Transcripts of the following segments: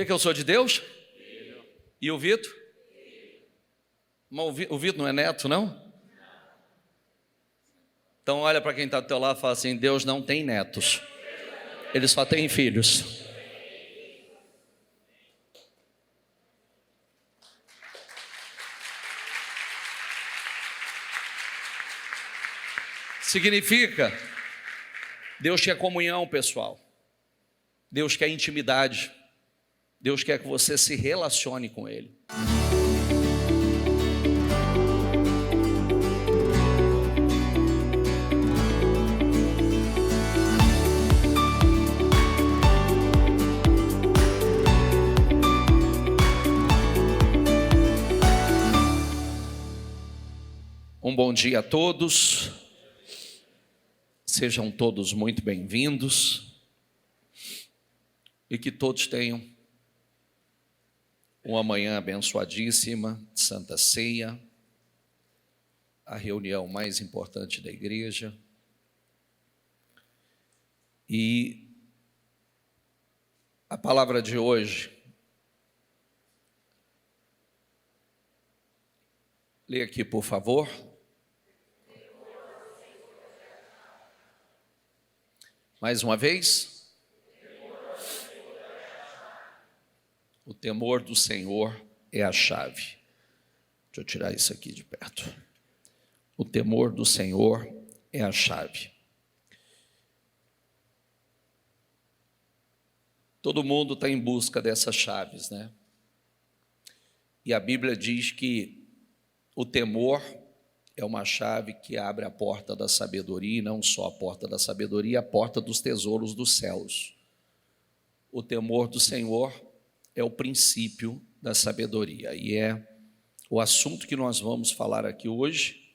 que eu sou de Deus? E o Vitor? Mas o Vitor não é neto, não? Então olha para quem está do teu lado e fala assim: Deus não tem netos, Ele só tem filhos. Significa, Deus quer comunhão, pessoal. Deus quer intimidade. Deus quer que você se relacione com Ele. Um bom dia a todos. Sejam todos muito bem-vindos. E que todos tenham uma manhã abençoadíssima, de Santa Ceia, a reunião mais importante da igreja. E a palavra de hoje, lê aqui, por favor. Mais uma vez. O temor do Senhor é a chave. Deixa eu tirar isso aqui de perto. O temor do Senhor é a chave. Todo mundo está em busca dessas chaves, né? E a Bíblia diz que o temor é uma chave que abre a porta da sabedoria, e não só a porta da sabedoria, a porta dos tesouros dos céus. O temor do Senhor é o princípio da sabedoria, e é o assunto que nós vamos falar aqui hoje.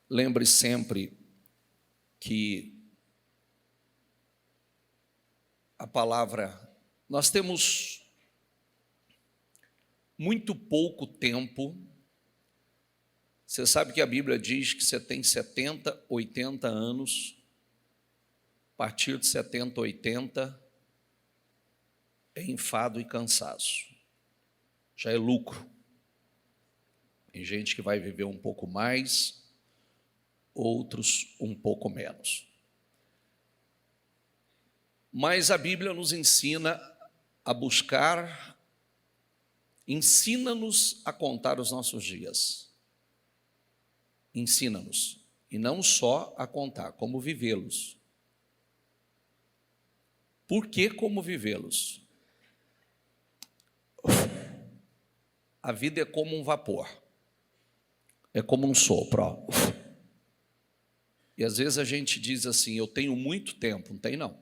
Lembre sempre que a palavra, nós temos muito pouco tempo. Você sabe que a Bíblia diz que você tem 70, 80 anos, a partir de 70, 80, é enfado e cansaço, já é lucro. Tem gente que vai viver um pouco mais, outros um pouco menos. Mas a Bíblia nos ensina a buscar, ensina-nos a contar os nossos dias. Ensina-nos, e não só a contar, como vivê-los. Por que como vivê-los? A vida é como um vapor, é como um sopro, ó. E às vezes a gente diz assim: eu tenho muito tempo. Não tem, não.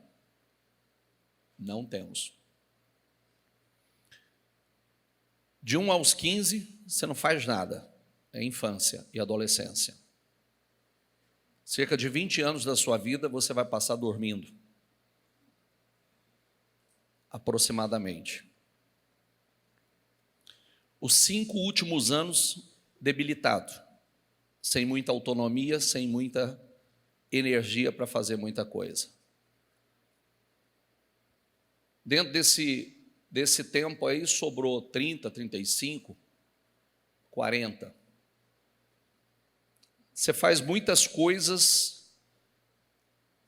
Não temos. De 1 aos 15, você não faz nada. É infância e adolescência. Cerca de 20 anos da sua vida você vai passar dormindo. Aproximadamente. Os 5 últimos anos debilitado, sem muita autonomia, sem muita energia para fazer muita coisa. Dentro desse tempo aí sobrou 30, 35, 40. Você faz muitas coisas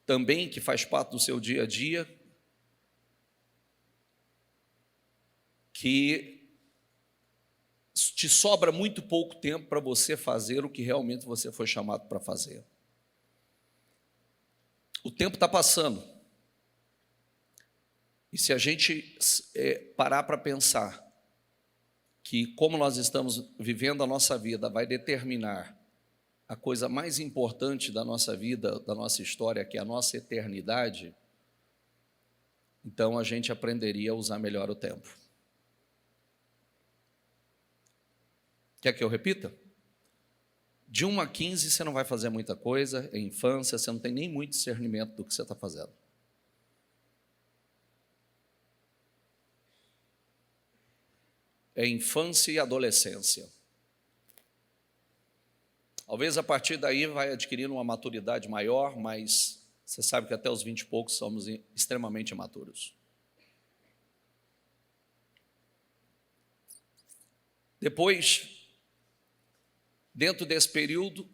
também que faz parte do seu dia a dia, que te sobra muito pouco tempo para você fazer o que realmente você foi chamado para fazer. O tempo está passando. E se a gente parar para pensar que como nós estamos vivendo a nossa vida vai determinar a coisa mais importante da nossa vida, da nossa história, que é a nossa eternidade, então a gente aprenderia a usar melhor o tempo. Quer que eu repita? De 1 a 15 você não vai fazer muita coisa, é infância, você não tem nem muito discernimento do que você está fazendo. É infância e adolescência. Talvez a partir daí vai adquirindo uma maturidade maior, mas você sabe que até os 20 e poucos somos extremamente imaturos. Depois, dentro desse período,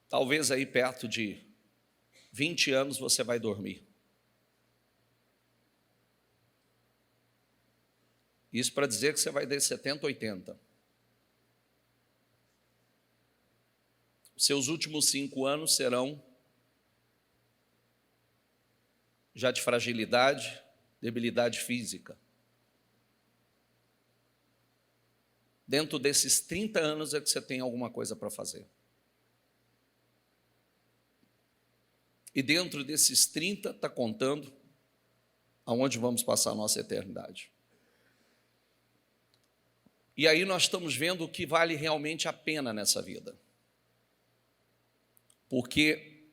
talvez aí perto de 20 anos você vai dormir. Isso para dizer que você vai ter 70, 80. Os seus últimos 5 anos serão já de fragilidade, debilidade física. Dentro desses 30 anos é que você tem alguma coisa para fazer. E dentro desses 30 está contando aonde vamos passar a nossa eternidade. E aí nós estamos vendo o que vale realmente a pena nessa vida. Porque,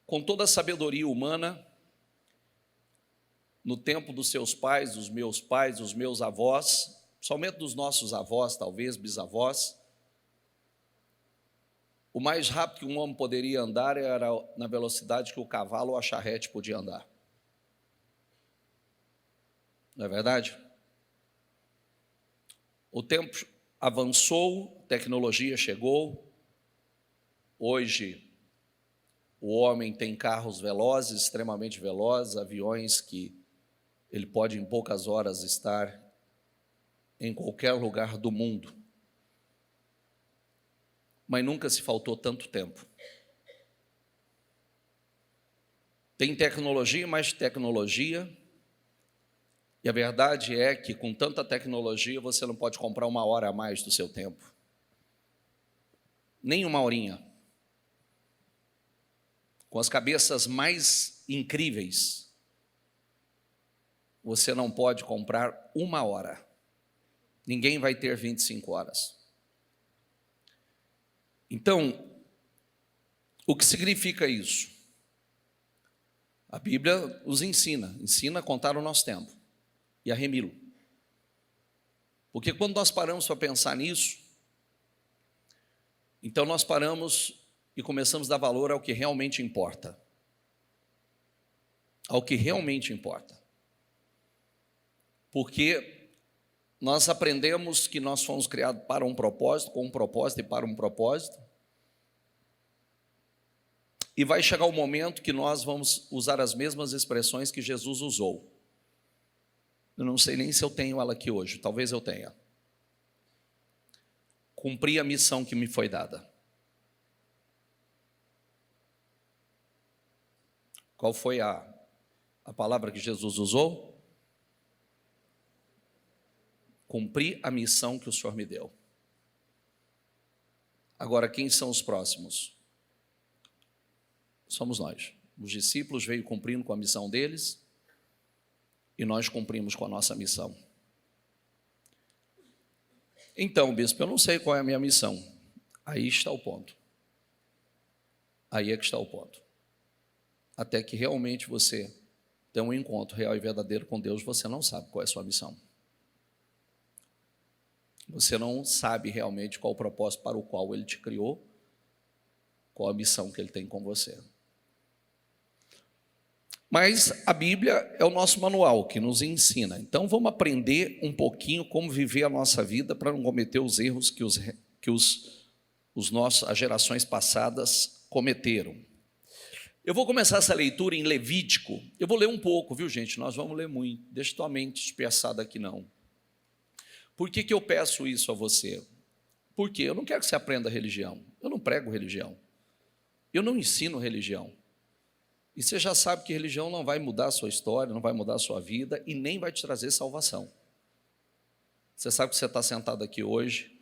com toda a sabedoria humana, no tempo dos seus pais, dos meus avós, somente dos nossos avós, talvez, bisavós, o mais rápido que um homem poderia andar era na velocidade que o cavalo ou a charrete podia andar. Não é verdade? O tempo avançou, a tecnologia chegou. Hoje, o homem tem carros velozes, extremamente velozes, aviões que ele pode em poucas horas estar em qualquer lugar do mundo. Mas nunca se faltou tanto tempo. Tem tecnologia, mais tecnologia, e a verdade é que com tanta tecnologia você não pode comprar 1 hora a mais do seu tempo. Nem 1 horinha. Com as cabeças mais incríveis, você não pode comprar 1 hora. Ninguém vai ter 25 horas. Então, o que significa isso? A Bíblia nos ensina a contar o nosso tempo e a remi-lo. Porque quando nós paramos para pensar nisso, então nós paramos e começamos a dar valor ao que realmente importa. Ao que realmente importa. Porque nós aprendemos que nós fomos criados para um propósito, com um propósito e para um propósito. E vai chegar o momento que nós vamos usar as mesmas expressões que Jesus usou. Eu não sei nem se eu tenho ela aqui hoje, talvez eu tenha. Cumpri a missão que me foi dada. Qual foi a palavra que Jesus usou? Cumpri a missão que o Senhor me deu. Agora, quem são os próximos? Somos nós. Os discípulos veio cumprindo com a missão deles e nós cumprimos com a nossa missão. Então, bispo, eu não sei qual é a minha missão. Aí está o ponto. Aí é que está o ponto. Até que realmente você tem um encontro real e verdadeiro com Deus, você não sabe qual é a sua missão. Você não sabe realmente qual o propósito para o qual Ele te criou, qual a missão que Ele tem com você. Mas a Bíblia é o nosso manual que nos ensina. Então vamos aprender um pouquinho como viver a nossa vida para não cometer os erros que as gerações passadas cometeram. Eu vou começar essa leitura em Levítico. Eu vou ler um pouco, viu, gente? Nós vamos ler muito. Deixa tua mente dispersada aqui, não. Por que eu peço isso a você? Porque eu não quero que você aprenda religião. Eu não prego religião. Eu não ensino religião. E você já sabe que religião não vai mudar a sua história, não vai mudar a sua vida e nem vai te trazer salvação. Você sabe que você está sentado aqui hoje,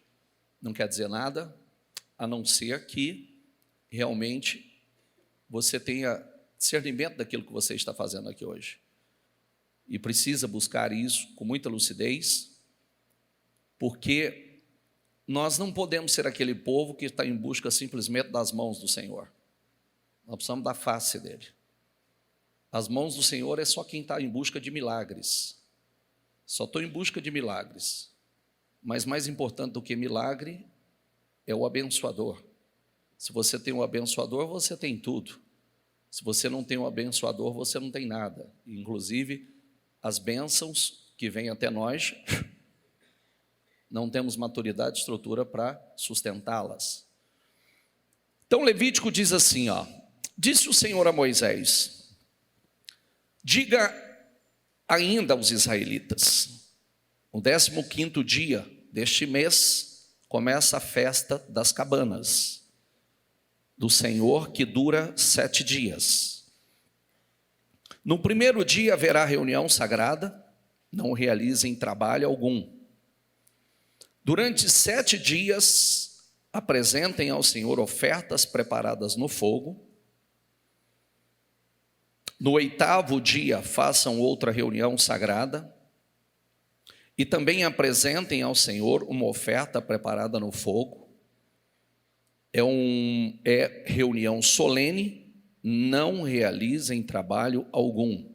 não quer dizer nada, a não ser que realmente você tenha discernimento daquilo que você está fazendo aqui hoje. E precisa buscar isso com muita lucidez, porque nós não podemos ser aquele povo que está em busca simplesmente das mãos do Senhor. Nós precisamos da face dele. As mãos do Senhor é só quem está em busca de milagres. Só estou em busca de milagres. Mas mais importante do que milagre é o abençoador. Se você tem um abençoador, você tem tudo. Se você não tem um abençoador, você não tem nada. Inclusive, as bênçãos que vêm até nós não temos maturidade e estrutura para sustentá-las. Então Levítico diz assim, disse o Senhor a Moisés, diga ainda aos israelitas, no 15º dia deste mês começa a festa das cabanas do Senhor, que dura 7 dias. No primeiro dia haverá reunião sagrada, não realizem trabalho algum. Durante 7 dias apresentem ao Senhor ofertas preparadas no fogo. No 8º dia façam outra reunião sagrada e também apresentem ao Senhor uma oferta preparada no fogo. É reunião solene, não realizem trabalho algum.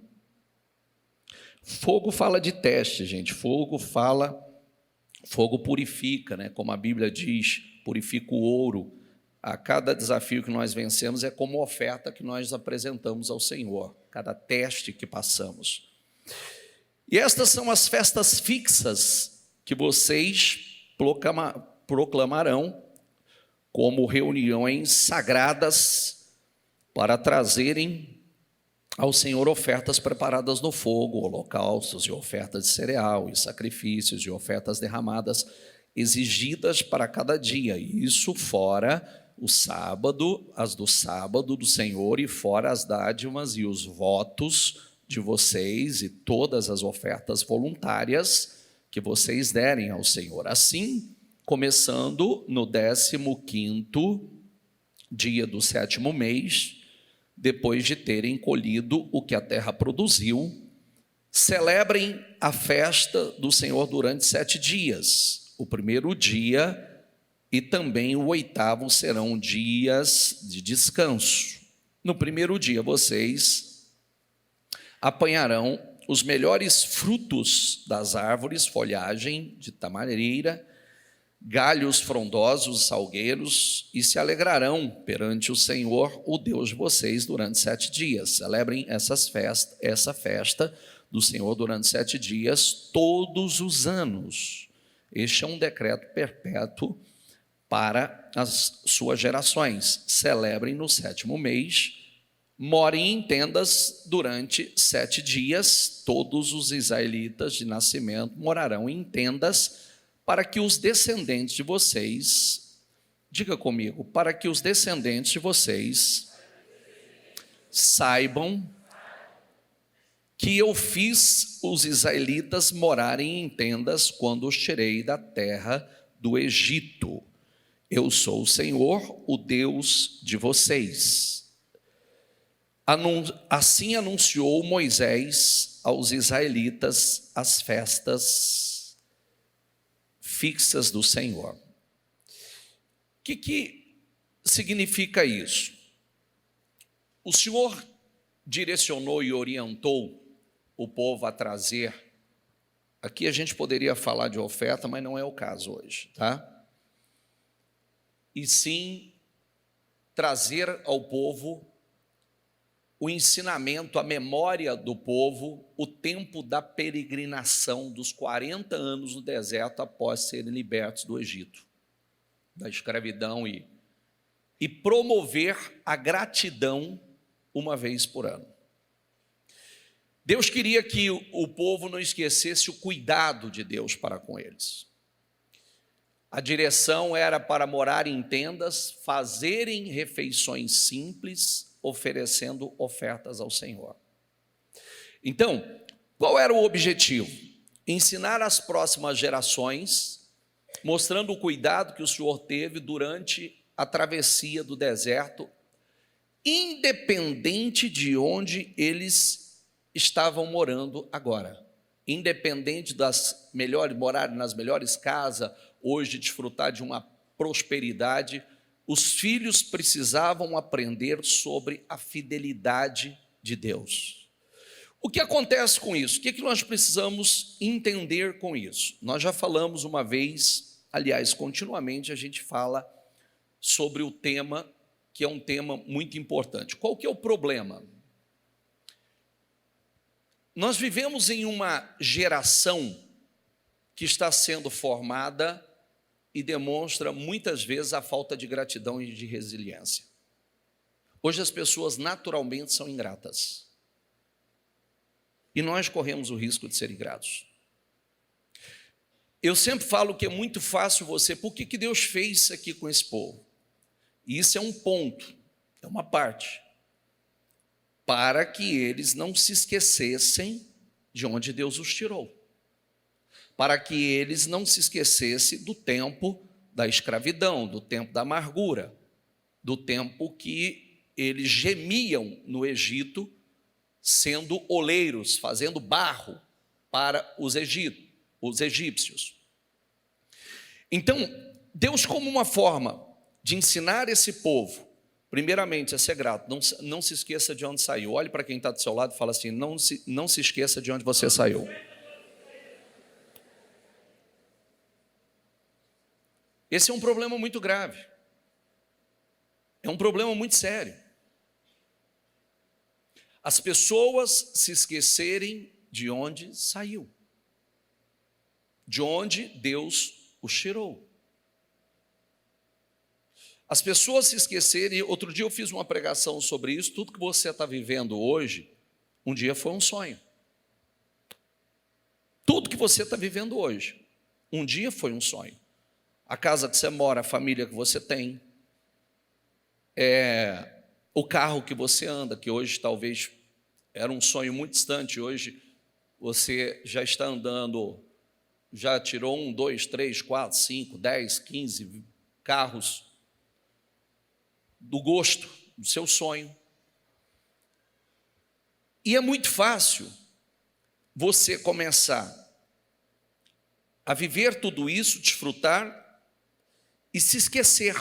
Fogo fala de teste, gente. Fogo purifica, né? Como a Bíblia diz, purifica o ouro. A cada desafio que nós vencemos é como oferta que nós apresentamos ao Senhor, cada teste que passamos. E estas são as festas fixas que vocês proclamarão como reuniões sagradas para trazerem ao Senhor ofertas preparadas no fogo, holocaustos e ofertas de cereal, e sacrifícios e ofertas derramadas exigidas para cada dia. Isso fora o sábado, as do sábado do Senhor, e fora as dádivas e os votos de vocês e todas as ofertas voluntárias que vocês derem ao Senhor. Assim, começando no 15º dia do 7º mês, depois de terem colhido o que a terra produziu, celebrem a festa do Senhor durante 7 dias. O primeiro dia e também o 8º serão dias de descanso. No primeiro dia, vocês apanharão os melhores frutos das árvores, folhagem de tamareira, galhos frondosos, salgueiros, e se alegrarão perante o Senhor, o Deus de vocês, durante 7 dias. Celebrem essa festa do Senhor durante 7 dias, todos os anos. Este é um decreto perpétuo para as suas gerações. Celebrem no 7º mês, morem em tendas durante 7 dias. Todos os israelitas de nascimento morarão em tendas, para que os descendentes de vocês, diga comigo, para que os descendentes de vocês saibam que eu fiz os israelitas morarem em tendas quando os tirei da terra do Egito. Eu sou o Senhor, o Deus de vocês. Assim anunciou Moisés aos israelitas as festas fixas do Senhor. O que significa isso? O Senhor direcionou e orientou o povo a trazer, aqui a gente poderia falar de oferta, mas não é o caso hoje, tá? E sim trazer ao povo o ensinamento, a memória do povo, o tempo da peregrinação dos 40 anos no deserto após serem libertos do Egito, da escravidão, e promover a gratidão uma vez por ano. Deus queria que o povo não esquecesse o cuidado de Deus para com eles. A direção era para morar em tendas, fazerem refeições simples, oferecendo ofertas ao Senhor. Então, qual era o objetivo? Ensinar as próximas gerações, mostrando o cuidado que o Senhor teve durante a travessia do deserto, independente de onde eles estavam morando agora. Independente das melhores, morar nas melhores casas, hoje desfrutar de uma prosperidade, os filhos precisavam aprender sobre a fidelidade de Deus. O que acontece com isso? O que nós precisamos entender com isso? Nós já falamos uma vez, aliás, continuamente a gente fala sobre o tema, que é um tema muito importante. Qual que é o problema? Nós vivemos em uma geração que está sendo formada e demonstra muitas vezes a falta de gratidão e de resiliência. Hoje as pessoas naturalmente são ingratas. E nós corremos o risco de ser ingratos. Eu sempre falo que é muito fácil você... Por que Deus fez isso aqui com esse povo? E isso é um ponto, é uma parte. Para que eles não se esquecessem de onde Deus os tirou. Para que eles não se esquecessem do tempo da escravidão, do tempo da amargura, do tempo que eles gemiam no Egito, sendo oleiros, fazendo barro para os egípcios. Então, Deus, como uma forma de ensinar esse povo, primeiramente, a ser grato, não se esqueça de onde saiu. Olhe para quem está do seu lado e fala assim, não se esqueça de onde você saiu. Esse é um problema muito grave. É um problema muito sério. As pessoas se esquecerem de onde saiu, de onde Deus os tirou. As pessoas se esquecerem, outro dia eu fiz uma pregação sobre isso, tudo que você está vivendo hoje, um dia foi um sonho. Tudo que você está vivendo hoje, um dia foi um sonho. A casa que você mora, a família que você tem, o carro que você anda, que hoje talvez era um sonho muito distante, hoje você já está andando, já tirou 1, 2, 3, 4, 5, 10, 15 carros do gosto, do seu sonho. E é muito fácil você começar a viver tudo isso, desfrutar e se esquecer.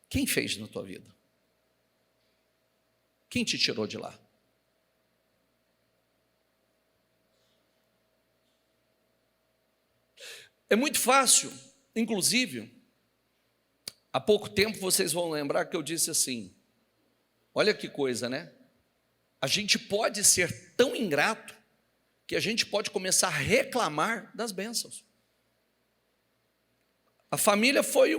Quem fez na tua vida? Quem te tirou de lá? É muito fácil, inclusive, há pouco tempo vocês vão lembrar que eu disse assim, olha que coisa, né? A gente pode ser tão ingrato que a gente pode começar a reclamar das bênçãos. A família foi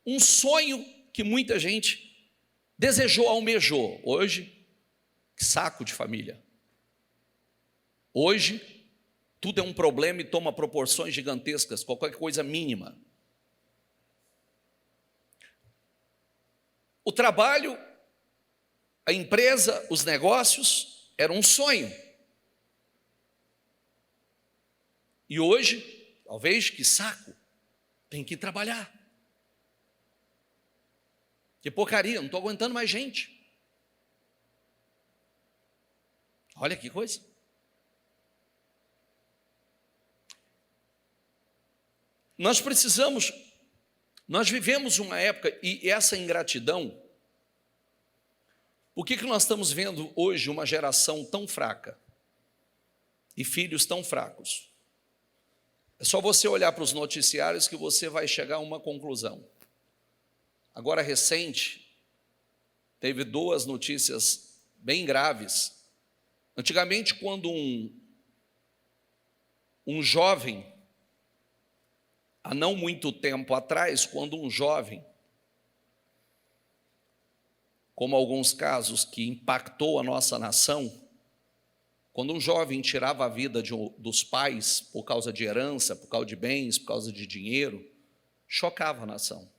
um sonho que muita gente desejou, almejou. Hoje, que saco de família. Hoje, tudo é um problema e toma proporções gigantescas, qualquer coisa mínima. O trabalho, a empresa, os negócios, era um sonho. E hoje, talvez, que saco, tem que trabalhar. Que porcaria, não estou aguentando mais gente. Olha que coisa. Nós vivemos uma época, e essa ingratidão, por que nós estamos vendo hoje uma geração tão fraca e filhos tão fracos? É só você olhar para os noticiários que você vai chegar a uma conclusão. Agora, recente, teve 2 notícias bem graves. Antigamente, quando um jovem, há não muito tempo atrás, quando um jovem, como alguns casos que impactou a nossa nação, quando um jovem tirava a vida dos pais por causa de herança, por causa de bens, por causa de dinheiro, chocava a nação.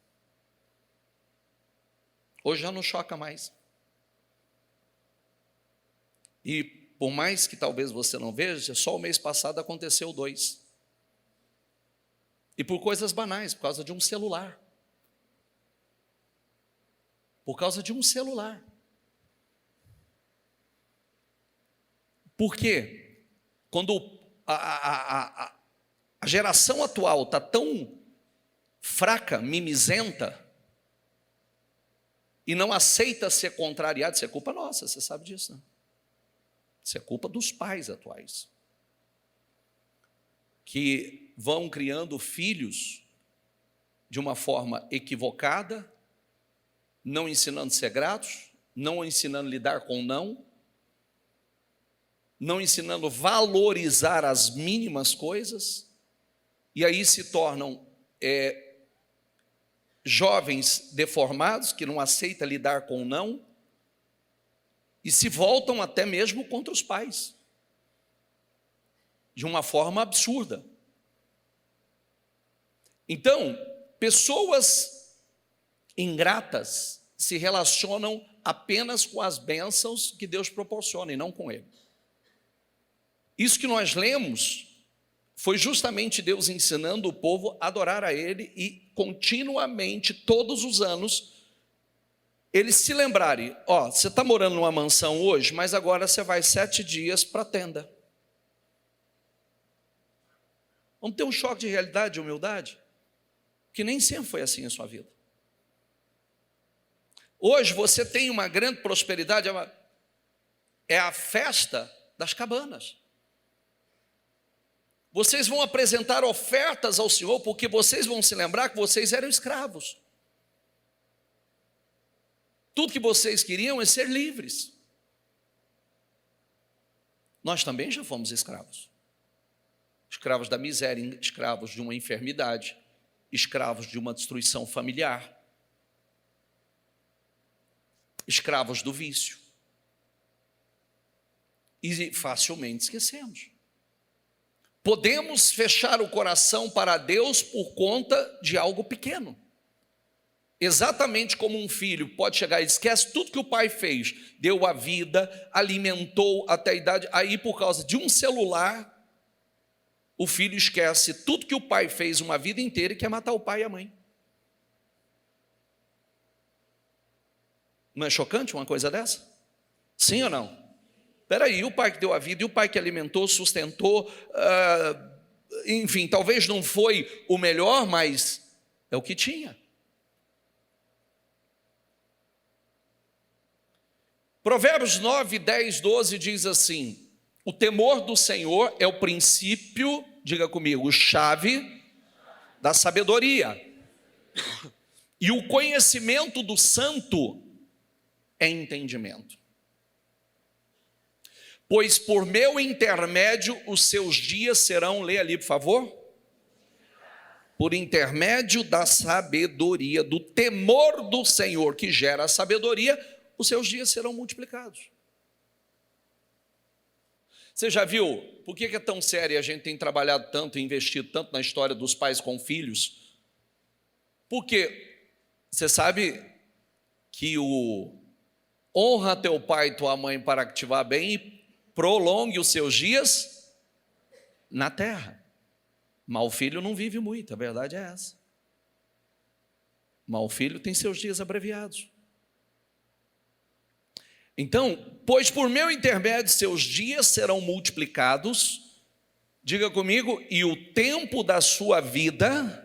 Hoje já não choca mais. E por mais que talvez você não veja, só o mês passado aconteceu 2. E por coisas banais, por causa de um celular. Por causa de um celular. Por quê? Quando a geração atual está tão fraca, mimizenta, e não aceita ser contrariado, isso é culpa nossa, você sabe disso, né? Isso é culpa dos pais atuais, que vão criando filhos de uma forma equivocada, não ensinando a ser gratos, não ensinando a lidar com não não ensinando a valorizar as mínimas coisas, e aí se tornam jovens deformados, que não aceitam lidar com o não, e se voltam até mesmo contra os pais, de uma forma absurda. Então, pessoas ingratas se relacionam apenas com as bênçãos que Deus proporciona e não com Ele. Isso que nós lemos foi justamente Deus ensinando o povo a adorar a Ele e continuamente, todos os anos, eles se lembrarem, você está morando numa mansão hoje, mas agora você vai 7 dias para a tenda. Vamos ter um choque de realidade e humildade, que nem sempre foi assim a sua vida. Hoje você tem uma grande prosperidade, é a festa das cabanas. Vocês vão apresentar ofertas ao Senhor, porque vocês vão se lembrar que vocês eram escravos. Tudo que vocês queriam é ser livres. Nós também já fomos escravos. Escravos da miséria, escravos de uma enfermidade, escravos de uma destruição familiar, escravos do vício. E facilmente esquecemos. Podemos fechar o coração para Deus por conta de algo pequeno. Exatamente como um filho pode chegar e esquece tudo que o pai fez, deu a vida, alimentou até a idade, aí por causa de um celular, o filho esquece tudo que o pai fez uma vida inteira e quer matar o pai e a mãe. Não é chocante uma coisa dessa? Sim ou não? Espera aí, o pai que deu a vida e o pai que alimentou, sustentou, enfim, talvez não foi o melhor, mas é o que tinha. Provérbios 9, 10, 12 diz assim: o temor do Senhor é o princípio, diga comigo, chave da sabedoria. E o conhecimento do santo é entendimento. Pois por meu intermédio os seus dias serão, lê ali por favor, por intermédio da sabedoria, do temor do Senhor que gera a sabedoria, os seus dias serão multiplicados. Você já viu por que é tão sério e a gente tem trabalhado tanto e investido tanto na história dos pais com filhos? Porque você sabe que o honra teu pai e tua mãe para que te vá bem e prolongue os seus dias na terra. Mau filho não vive muito, a verdade é essa. Mau filho tem seus dias abreviados. Então, pois por meu intermédio seus dias serão multiplicados, diga comigo, e o tempo da sua vida,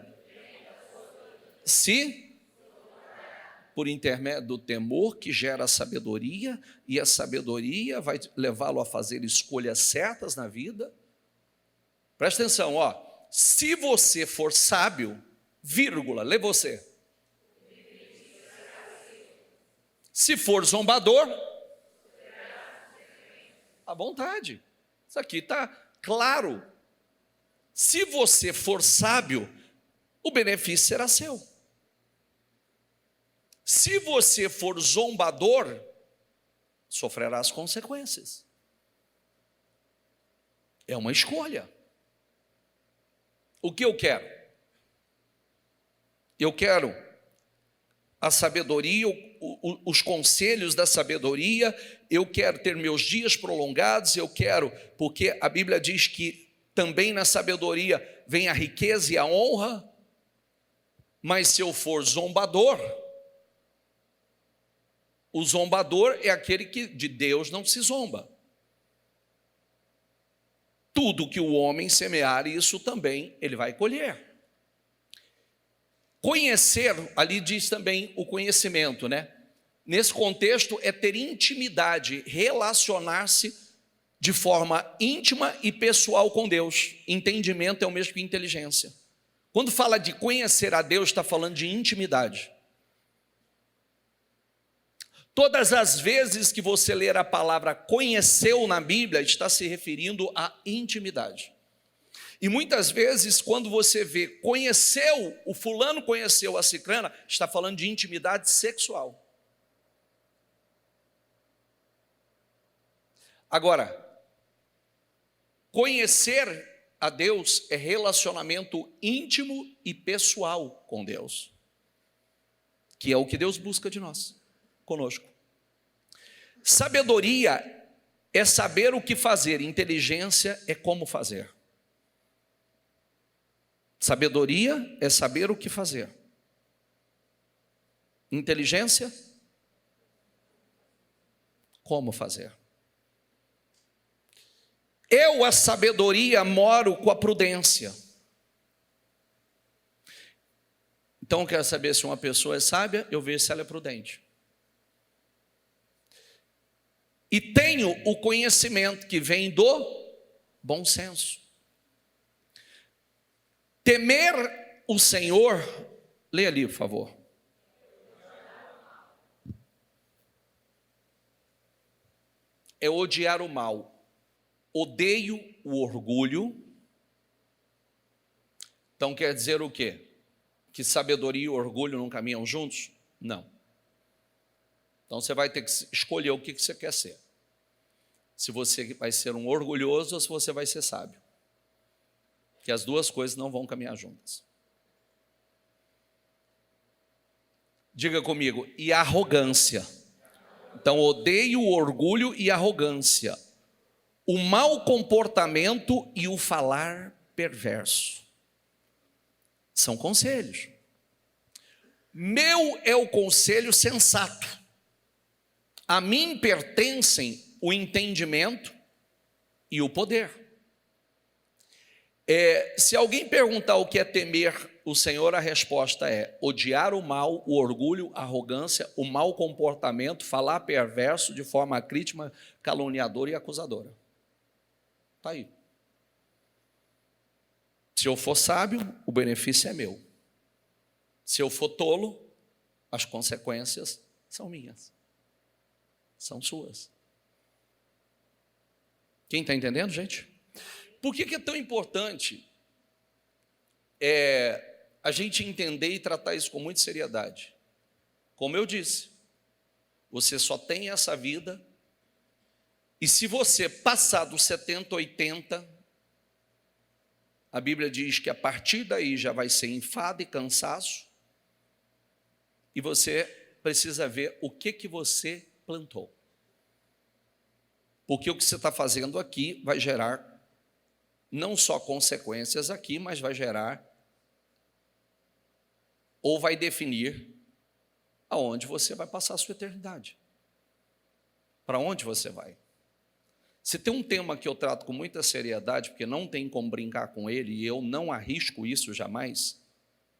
por intermédio do temor que gera a sabedoria, e a sabedoria vai levá-lo a fazer escolhas certas na vida. Presta atenção, se você for sábio, vírgula, lê você. Se for zombador, à vontade. Isso aqui está claro. Se você for sábio, o benefício será seu. Se você for zombador, sofrerá as consequências. É uma escolha. O que eu quero? Eu quero a sabedoria, os conselhos da sabedoria, eu quero ter meus dias prolongados, eu quero, porque a Bíblia diz que também na sabedoria vem a riqueza e a honra, mas se eu for zombador, o zombador é aquele que de Deus não se zomba. Tudo que o homem semear, isso também ele vai colher. Conhecer, ali diz também o conhecimento, né? Nesse contexto é ter intimidade, relacionar-se de forma íntima e pessoal com Deus. Entendimento é o mesmo que inteligência. Quando fala de conhecer a Deus, está falando de intimidade. Todas as vezes que você ler a palavra conheceu na Bíblia, está se referindo à intimidade. E muitas vezes, quando você vê conheceu, o fulano conheceu a cicrana, está falando de intimidade sexual. Agora, conhecer a Deus é relacionamento íntimo e pessoal com Deus, que é o que Deus busca de nós, conosco. Sabedoria é saber o que fazer, inteligência é como fazer. Sabedoria é saber o que fazer. Inteligência, como fazer. Eu, a sabedoria, moro com a prudência. Então, eu quero saber se uma pessoa é sábia, eu vejo se ela é prudente. E tenho o conhecimento que vem do bom senso. Temer o Senhor, lê ali, por favor. É odiar o mal. Odeio o orgulho. Então quer dizer o quê? Que sabedoria e orgulho não caminham juntos? Não. Então você vai ter que escolher o que você quer ser. Se você vai ser um orgulhoso ou se você vai ser sábio. Que as duas coisas não vão caminhar juntas. Diga comigo, e arrogância. Então odeio o orgulho e arrogância. O mau comportamento e o falar perverso. São conselhos. Meu é o conselho sensato. A mim pertencem o entendimento e o poder. Se alguém perguntar o que é temer o Senhor, a resposta é odiar o mal, o orgulho, a arrogância, o mau comportamento, falar perverso de forma crítica, caluniadora e acusadora. Está aí. Se eu for sábio, o benefício é meu. Se eu for tolo, as consequências são minhas. São suas. Quem está entendendo, gente? Por que é tão importante a gente entender e tratar isso com muita seriedade? Como eu disse, você só tem essa vida, e se você passar dos 70, 80, a Bíblia diz que a partir daí já vai ser enfado e cansaço, e você precisa ver o que você plantou. Porque o que você está fazendo aqui vai gerar não só consequências aqui, mas vai gerar ou vai definir aonde você vai passar a sua eternidade. Para onde você vai? Se tem um tema que eu trato com muita seriedade, porque não tem como brincar com ele, e eu não arrisco isso jamais,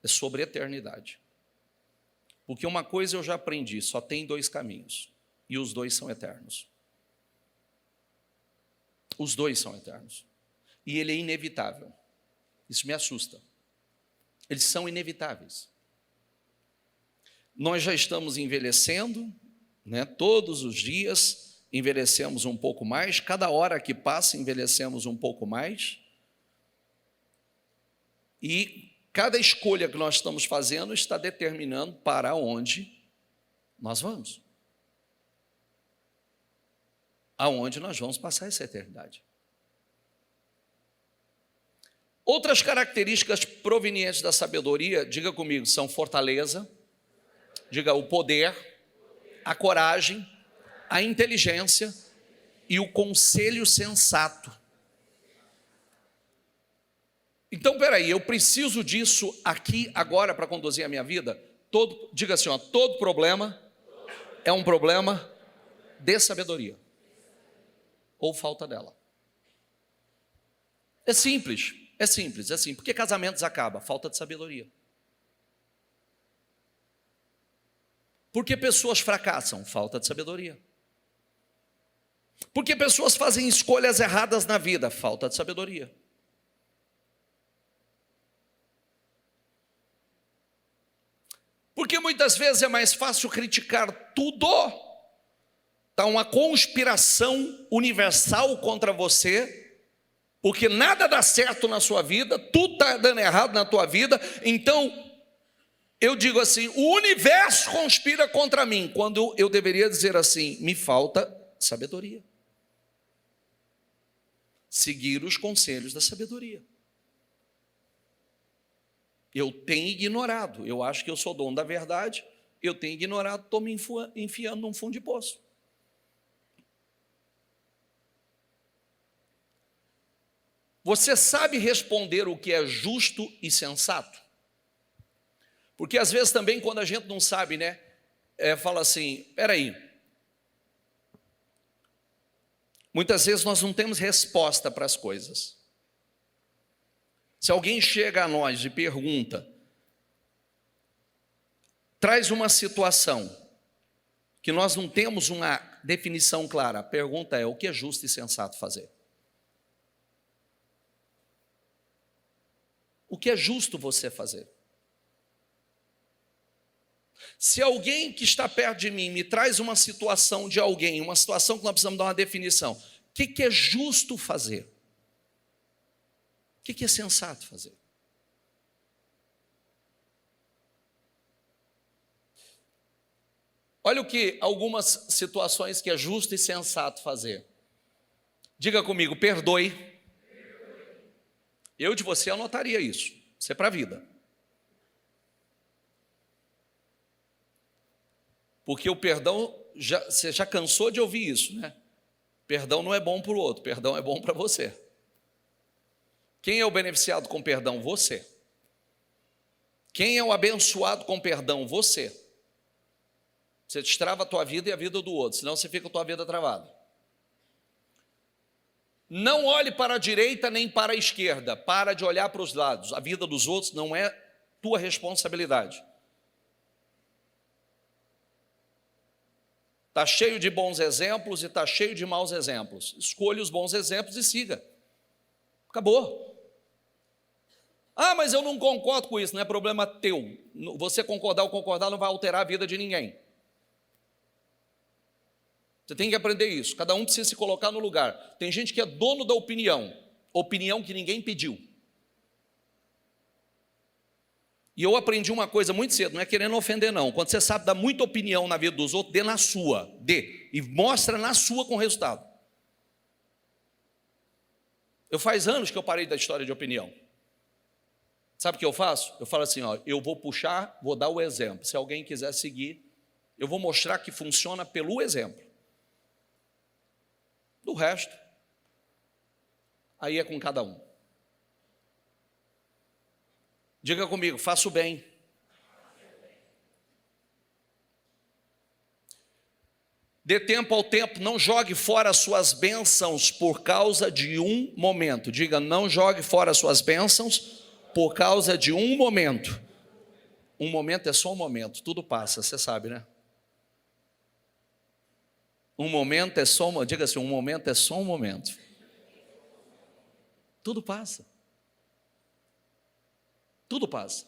é sobre eternidade. Porque uma coisa eu já aprendi, só tem dois caminhos, e os dois são eternos. Os dois são eternos. E ele é inevitável. Isso me assusta. Eles são inevitáveis. Nós já estamos envelhecendo, né? Todos os dias envelhecemos um pouco mais, cada hora que passa envelhecemos um pouco mais. E cada escolha que nós estamos fazendo está determinando para onde nós vamos. Aonde nós vamos passar essa eternidade. Outras características provenientes da sabedoria, diga comigo, são fortaleza, diga o poder, a coragem, a inteligência e o conselho sensato. Então, peraí, eu preciso disso aqui, agora, para conduzir a minha vida? Diga assim, todo problema é um problema de sabedoria. Ou falta dela. É simples. Por que casamentos acabam? Falta de sabedoria. Por que pessoas fracassam? Falta de sabedoria. Por que pessoas fazem escolhas erradas na vida? Falta de sabedoria. Porque muitas vezes é mais fácil criticar tudo está uma conspiração universal contra você, porque nada dá certo na sua vida, tudo está dando errado na tua vida. Então, eu digo assim, o universo conspira contra mim, quando eu deveria dizer assim, me falta sabedoria. Seguir os conselhos da sabedoria. Eu tenho ignorado, eu acho que eu sou dono da verdade, eu tenho ignorado, estou me enfiando num fundo de poço. Você sabe responder o que é justo e sensato? Porque às vezes também quando a gente não sabe, né, fala assim, espera aí. Muitas vezes nós não temos resposta para as coisas. Se alguém chega a nós e pergunta, traz uma situação que nós não temos uma definição clara, a pergunta é, o que é justo e sensato fazer? O que é justo você fazer? Se alguém que está perto de mim me traz uma situação de alguém, uma situação que nós precisamos dar uma definição, o que é justo fazer? O que é sensato fazer? Olha o que algumas situações que é justo e sensato fazer. Diga comigo, perdoe. Eu de você anotaria isso. Isso é para a vida. Porque o perdão, você já cansou de ouvir isso, né? Perdão não é bom para o outro, perdão é bom para você. Quem é o beneficiado com perdão? Você. Quem é o abençoado com perdão? Você. Você destrava a tua vida e a vida do outro, senão você fica com a tua vida travada. Não olhe para a direita nem para a esquerda, para de olhar para os lados. A vida dos outros não é tua responsabilidade. Está cheio de bons exemplos e está cheio de maus exemplos. Escolha os bons exemplos e siga. Acabou. Ah, mas eu não concordo com isso, não é problema teu. Você concordar ou concordar não vai alterar a vida de ninguém. Você tem que aprender isso. Cada um precisa se colocar no lugar. Tem gente que é dono da opinião, opinião que ninguém pediu. E eu aprendi uma coisa muito cedo, não é querendo ofender não. Quando você sabe dar muita opinião na vida dos outros, dê na sua, dê. E mostra na sua com resultado. Faz anos que eu parei da história de opinião. Sabe o que eu faço? Eu falo assim, ó, eu vou puxar, vou dar o exemplo. Se alguém quiser seguir, eu vou mostrar que funciona pelo exemplo. Do resto, aí é com cada um. Diga comigo, faço bem. Dê tempo ao tempo, não jogue fora as suas bênçãos por causa de um momento. Diga, não jogue fora as suas bênçãos por causa de um momento. Um momento é só um momento, tudo passa, você sabe, né? Um momento é só um, diga assim, um momento é só um momento. Tudo passa. Tudo passa.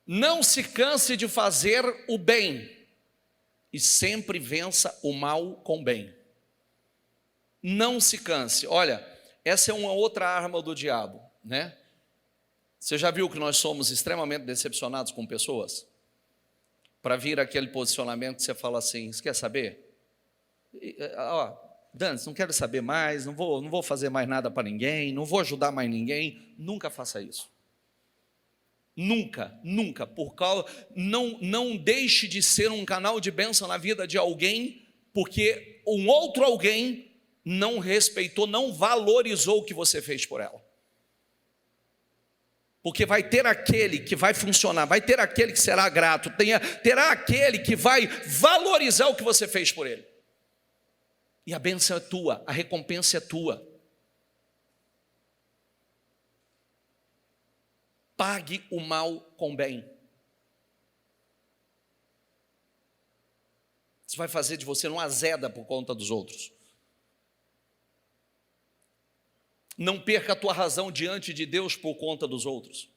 Não se canse de fazer o bem e sempre vença o mal com o bem. Não se canse. Olha, essa é uma outra arma do diabo, né? Você já viu que nós somos extremamente decepcionados com pessoas? Para vir aquele posicionamento que você fala assim, você quer saber? Dani, não quero saber mais, não vou fazer mais nada para ninguém, não vou ajudar mais ninguém. Nunca faça isso. Nunca, nunca. Não deixe de ser um canal de bênção na vida de alguém, porque um outro alguém não respeitou, não valorizou o que você fez por ela. Porque vai ter aquele que vai funcionar, vai ter aquele que será grato, terá aquele que vai valorizar o que você fez por ele. E a bênção é tua, a recompensa é tua. Pague o mal com bem. Isso vai fazer de você uma azeda por conta dos outros. Não perca a tua razão diante de Deus por conta dos outros.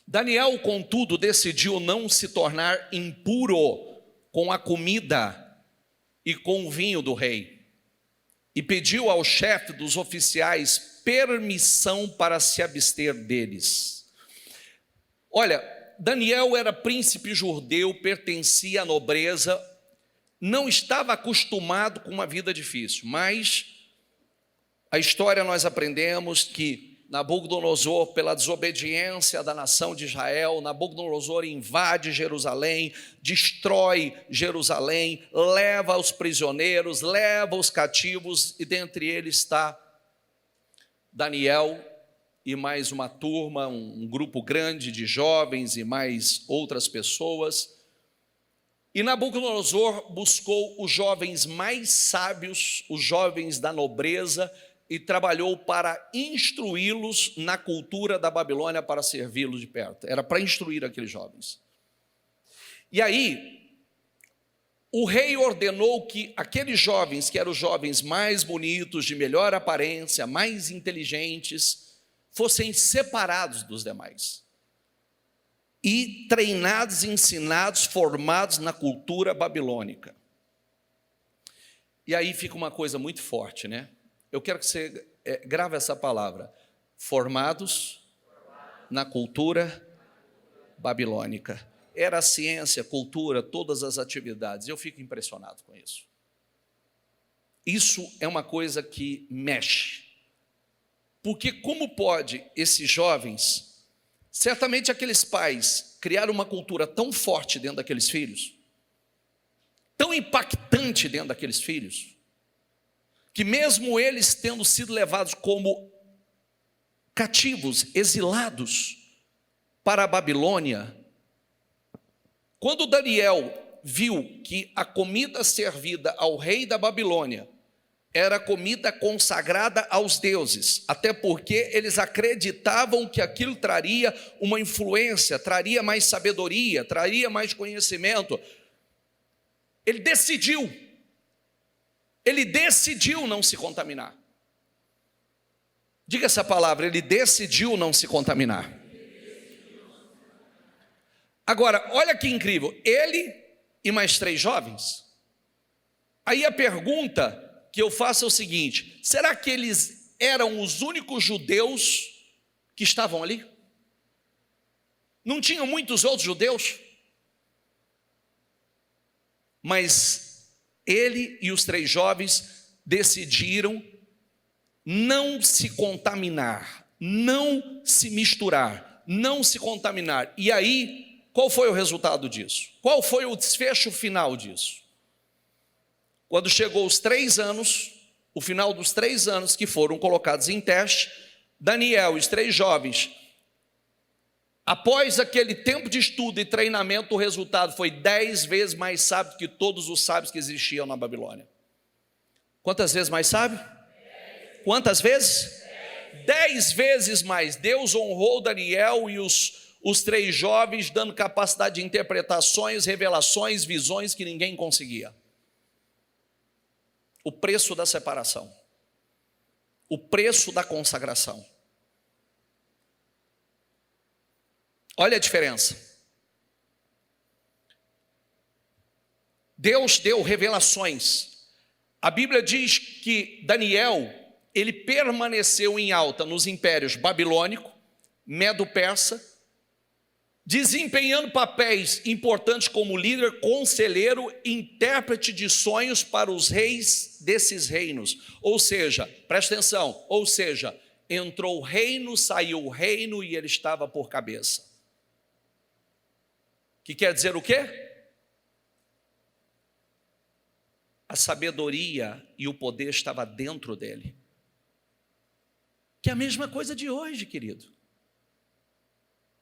Daniel, contudo, decidiu não se tornar impuro com a comida e com o vinho do rei, e pediu ao chefe dos oficiais permissão para se abster deles. Olha, Daniel era príncipe judeu, pertencia à nobreza, não estava acostumado com uma vida difícil, mas a história nós aprendemos que Nabucodonosor, pela desobediência da nação de Israel, Nabucodonosor invade Jerusalém, destrói Jerusalém, leva os prisioneiros, leva os cativos, e dentre eles está Daniel e mais uma turma, um grupo grande de jovens e mais outras pessoas. E Nabucodonosor buscou os jovens mais sábios, os jovens da nobreza, e trabalhou para instruí-los na cultura da Babilônia, para servi-los de perto. Era para instruir aqueles jovens. E aí, o rei ordenou que aqueles jovens, que eram os jovens mais bonitos, de melhor aparência, mais inteligentes, fossem separados dos demais e treinados, ensinados, formados na cultura babilônica. E aí fica uma coisa muito forte, né? Eu quero que você grave essa palavra: formados na cultura babilônica. Era a ciência, a cultura, todas as atividades. Eu fico impressionado com isso. Isso é uma coisa que mexe. Porque como pode esses jovens, certamente aqueles pais, criar uma cultura tão forte dentro daqueles filhos, tão impactante dentro daqueles filhos, que mesmo eles tendo sido levados como cativos, exilados para a Babilônia, quando Daniel viu que a comida servida ao rei da Babilônia era comida consagrada aos deuses, até porque eles acreditavam que aquilo traria uma influência, traria mais sabedoria, traria mais conhecimento, ele decidiu não se contaminar. Diga essa palavra: ele decidiu não se contaminar. Agora, olha que incrível, ele e mais 3 jovens. Aí a pergunta que eu faço é o seguinte: será que eles eram os únicos judeus que estavam ali? Não tinham muitos outros judeus? Mas ele e os 3 jovens decidiram não se contaminar, não se misturar, não se contaminar. E aí, qual foi o resultado disso? Qual foi o desfecho final disso? Quando chegou os 3 anos, o final dos 3 anos que foram colocados em teste, Daniel e os 3 jovens, após aquele tempo de estudo e treinamento, o resultado foi 10 vezes mais sábio que todos os sábios que existiam na Babilônia. Quantas vezes mais sábio? 10. Quantas vezes? 10 vezes mais. Deus honrou Daniel e os 3 jovens, dando capacidade de interpretações, revelações, visões que ninguém conseguia. O preço da separação, o preço da consagração. Olha a diferença. Deus deu revelações. A Bíblia diz que Daniel, ele permaneceu em alta nos impérios babilônico, medo-persa, desempenhando papéis importantes como líder, conselheiro, intérprete de sonhos para os reis desses reinos. Ou seja, presta atenção, entrou o reino, saiu o reino e ele estava por cabeça. Que quer dizer o quê? A sabedoria e o poder estava dentro dele. Que é a mesma coisa de hoje, querido.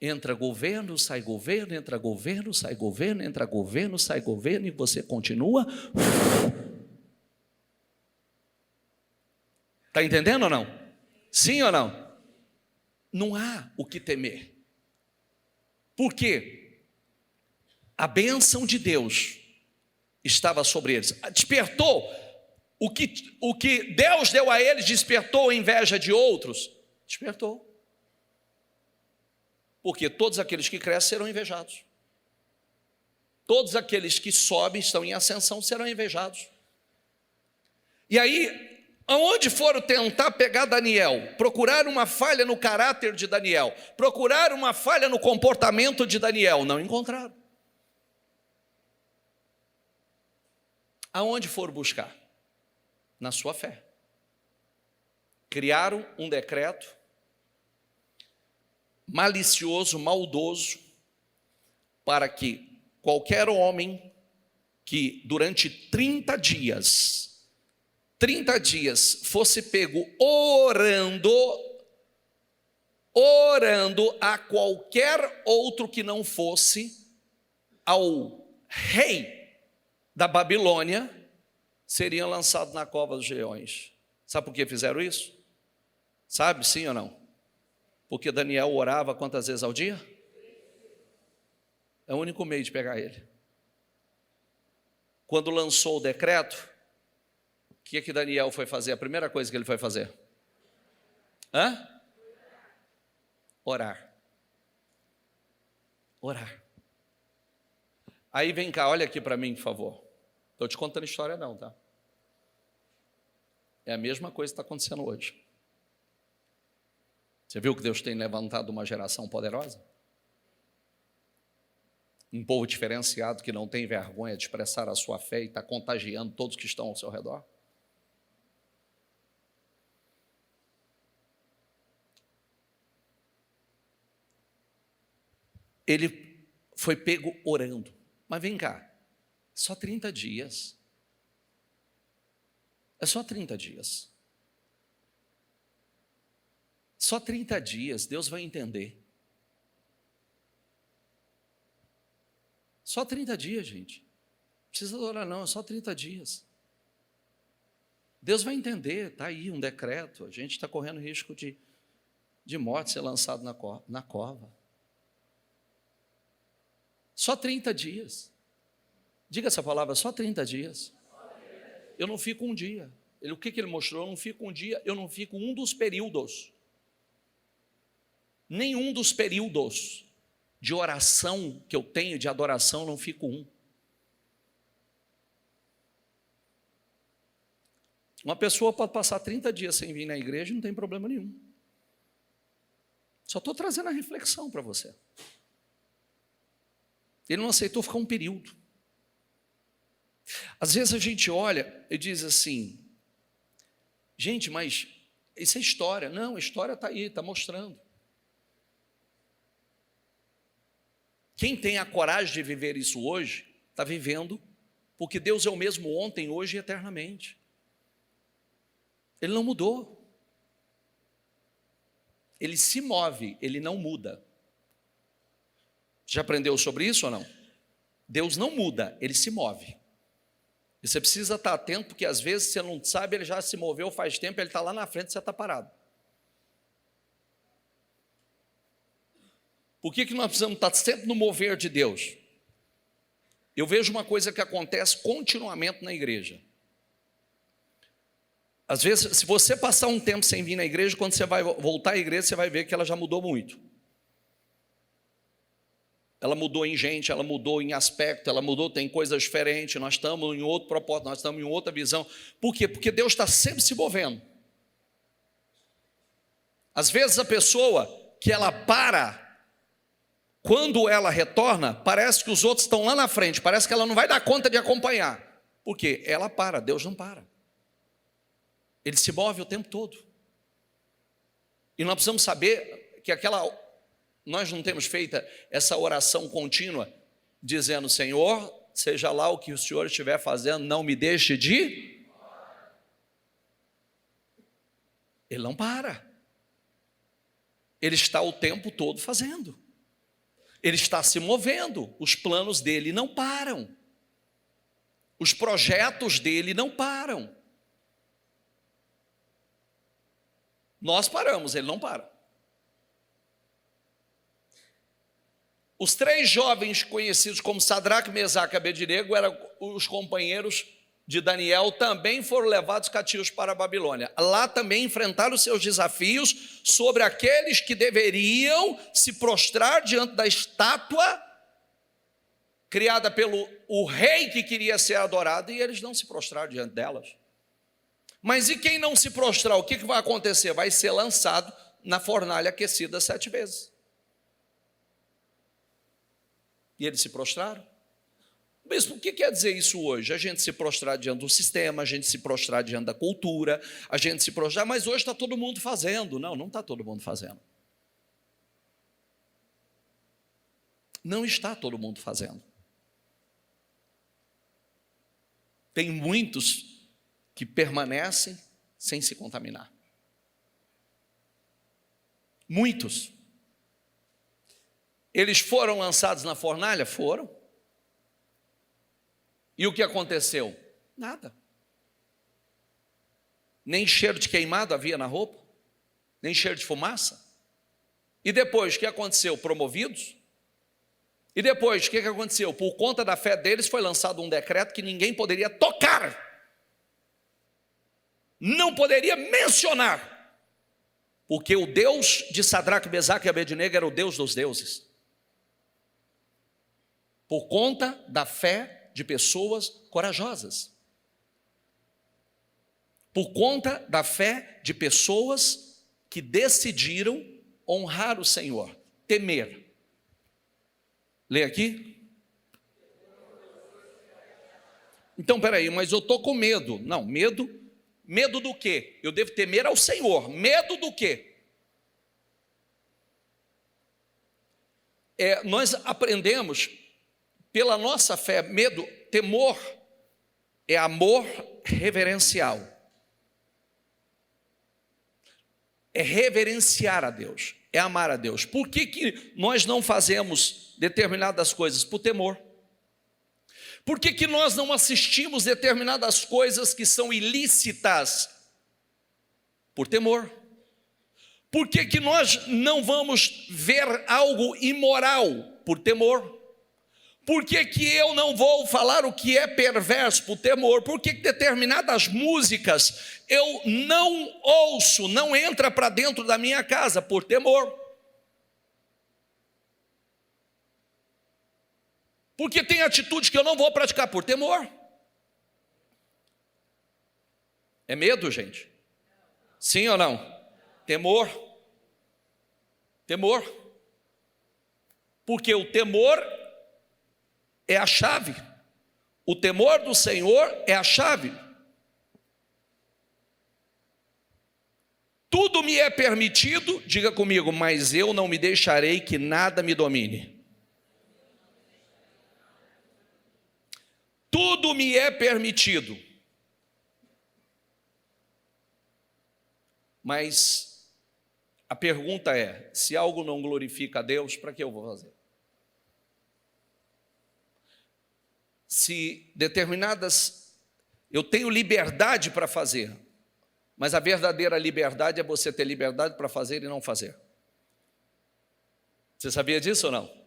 Entra governo, sai governo, entra governo, sai governo, entra governo, sai governo, e você continua. Está entendendo ou não? Sim ou não? Não há o que temer. Por quê? A bênção de Deus estava sobre eles. Despertou o que Deus deu a eles, despertou a inveja de outros? Despertou. Porque todos aqueles que crescem serão invejados. Todos aqueles que sobem, estão em ascensão, serão invejados. E aí, aonde foram tentar pegar Daniel? Procurar uma falha no caráter de Daniel, procurar uma falha no comportamento de Daniel, não encontraram. Aonde foram buscar? Na sua fé. Criaram um decreto malicioso, maldoso, para que qualquer homem que durante 30 dias fosse pego orando a qualquer outro que não fosse ao rei da Babilônia, seria lançado na cova dos leões. Sabe por que fizeram isso? Sabe, sim ou não? Porque Daniel orava quantas vezes ao dia? É o único meio de pegar ele. Quando lançou o decreto, o que Daniel foi fazer? A primeira coisa que ele foi fazer? Orar. Aí vem cá, olha aqui para mim, por favor. Estou te contando história não, tá? É a mesma coisa que está acontecendo hoje. Você viu que Deus tem levantado uma geração poderosa? Um povo diferenciado que não tem vergonha de expressar a sua fé e está contagiando todos que estão ao seu redor? Ele foi pego orando. Mas vem cá, só 30 dias. É só 30 dias. Só 30 dias, Deus vai entender. Só 30 dias, gente. Não precisa orar não, é só 30 dias. Deus vai entender, está aí um decreto, a gente está correndo risco de morte ser lançado na cova. Só 30 dias. Diga essa palavra, só 30 dias. Eu não fico um dia. O que ele mostrou? Eu não fico um dia, eu não fico um dos períodos. Nenhum dos períodos de oração que eu tenho, de adoração, não fico um. Uma pessoa pode passar 30 dias sem vir na igreja e não tem problema nenhum. Só estou trazendo a reflexão para você. Ele não aceitou ficar um período. Às vezes a gente olha e diz assim, gente, mas isso é história. Não, a história está aí, está mostrando. Quem tem a coragem de viver isso hoje, está vivendo, porque Deus é o mesmo ontem, hoje e eternamente. Ele não mudou. Ele se move, ele não muda. Já aprendeu sobre isso ou não? Deus não muda, ele se move. E você precisa estar atento, porque às vezes você não sabe, ele já se moveu faz tempo, ele está lá na frente, você está parado. Por que nós precisamos estar sempre no mover de Deus? Eu vejo uma coisa que acontece continuamente na igreja. Às vezes, se você passar um tempo sem vir na igreja, quando você vai voltar à igreja, você vai ver que ela já mudou muito. Ela mudou em gente, ela mudou em aspecto, ela mudou, tem coisas diferentes, nós estamos em outro propósito, nós estamos em outra visão. Por quê? Porque Deus está sempre se movendo. Às vezes a pessoa que ela para, quando ela retorna, parece que os outros estão lá na frente, parece que ela não vai dar conta de acompanhar. Por quê? Ela para, Deus não para. Ele se move o tempo todo. E nós precisamos saber que nós não temos feito essa oração contínua, dizendo, Senhor, seja lá o que o Senhor estiver fazendo, não me deixe de... Ele não para. Ele está o tempo todo fazendo. Ele está se movendo. Os planos dele não param. Os projetos dele não param. Nós paramos, ele não para. Os 3 jovens conhecidos como Sadraque, Mesaque e Abednego eram os companheiros de Daniel também foram levados cativos para a Babilônia. Lá também enfrentaram os seus desafios sobre aqueles que deveriam se prostrar diante da estátua criada pelo o rei que queria ser adorado, e eles não se prostraram diante delas. Mas e quem não se prostrar, o que vai acontecer? Vai ser lançado na fornalha aquecida 7 vezes. E eles se prostraram. Mesmo, o que quer dizer isso hoje? A gente se prostrar diante do sistema, a gente se prostrar diante da cultura, a gente se prostrar, mas hoje está todo mundo fazendo. Não, não está todo mundo fazendo. Não está todo mundo fazendo. Tem muitos que permanecem sem se contaminar. Muitos. Eles foram lançados na fornalha? Foram. E o que aconteceu? Nada. Nem cheiro de queimado havia na roupa, nem cheiro de fumaça. E depois, o que aconteceu? Promovidos. E depois, o que aconteceu? Por conta da fé deles, foi lançado um decreto que ninguém poderia tocar, não poderia mencionar, porque o Deus de Sadraque, Mesaque e Abednego era o Deus dos deuses. Por conta da fé de pessoas corajosas. Por conta da fé de pessoas que decidiram honrar o Senhor, temer. Lê aqui. Então, peraí, mas eu estou com medo. Não, medo do quê? Eu devo temer ao Senhor. Medo do quê? Nós aprendemos, pela nossa fé, medo, temor, é amor reverencial. É reverenciar a Deus, é amar a Deus. Por que nós não fazemos determinadas coisas? Por temor. Por que nós não assistimos determinadas coisas que são ilícitas? Por temor. Por que nós não vamos ver algo imoral? Por temor. Por que eu não vou falar o que é perverso? Por temor. Por que determinadas músicas eu não ouço, não entra para dentro da minha casa? Por temor. Porque tem atitudes que eu não vou praticar por temor. É medo, gente? Sim ou não? Temor. Temor. Porque o temor é a chave. O temor do Senhor é a chave. Tudo me é permitido, diga comigo, mas eu não me deixarei que nada me domine. Tudo me é permitido. Mas a pergunta é, se algo não glorifica a Deus, para que eu vou fazer? Se determinadas, eu tenho liberdade para fazer, mas a verdadeira liberdade é você ter liberdade para fazer e não fazer. Você sabia disso ou não?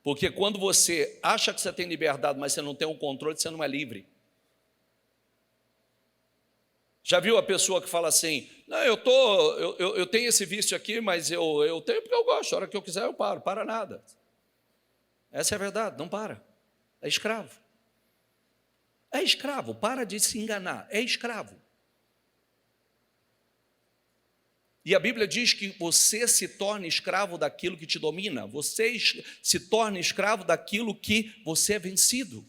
Porque quando você acha que você tem liberdade, mas você não tem o controle, você não é livre. Já viu a pessoa que fala assim, não, eu tenho esse vício aqui, mas eu tenho porque eu gosto, a hora que eu quiser eu paro, para nada. Essa é a verdade, não para, é escravo. É escravo, para de se enganar, é escravo. E a Bíblia diz que você se torna escravo daquilo que te domina, você se torna escravo daquilo que você é vencido.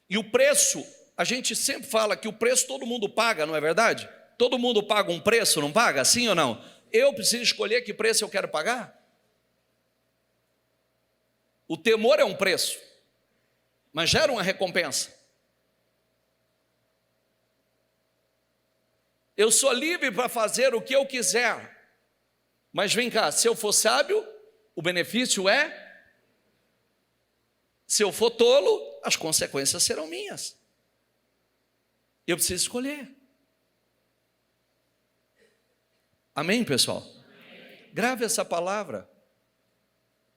E o preço, a gente sempre fala que o preço todo mundo paga, não é verdade? Todo mundo paga um preço, não paga? Sim ou não? Eu preciso escolher que preço eu quero pagar? O temor é um preço, mas gera uma recompensa. Eu sou livre para fazer o que eu quiser, mas vem cá, se eu for sábio, o benefício é, se eu for tolo, as consequências serão minhas. Eu preciso escolher. Amém, pessoal? Amém. Grave essa palavra.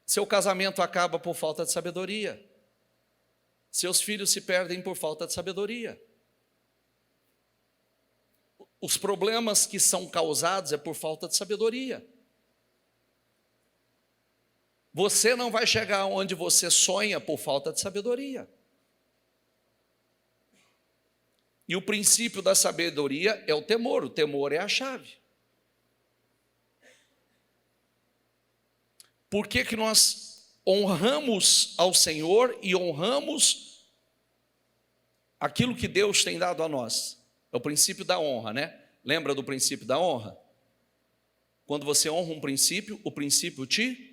Seu casamento acaba por falta de sabedoria. Seus filhos se perdem por falta de sabedoria. Os problemas que são causados é por falta de sabedoria. Você não vai chegar onde você sonha por falta de sabedoria. E o princípio da sabedoria é o temor é a chave. Por que que nós honramos ao Senhor e honramos aquilo que Deus tem dado a nós? É o princípio da honra, né? Lembra do princípio da honra? Quando você honra um princípio, o princípio te...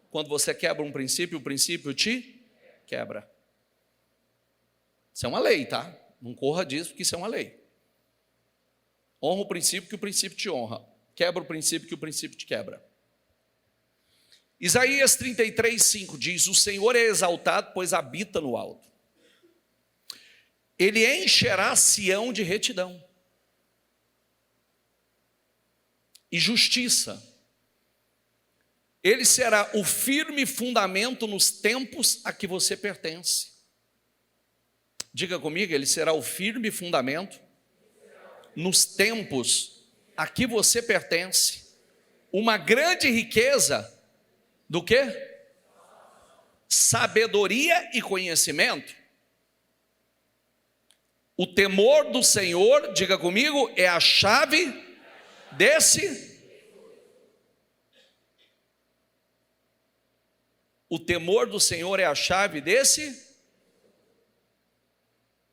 Quando você quebra um princípio, o princípio te quebra. Isso é uma lei, tá? Não corra disso, porque isso é uma lei. Honra o princípio que o princípio te honra. Quebra o princípio que o princípio te quebra. Isaías 33:5 diz: o Senhor é exaltado, pois habita no alto. Ele encherá Sião de retidão e justiça. Ele será o firme fundamento nos tempos a que você pertence. Diga comigo, ele será o firme fundamento nos tempos a que você pertence. Uma grande riqueza do quê? Sabedoria e conhecimento. O temor do Senhor, diga comigo, é a chave desse. O temor do Senhor é a chave desse.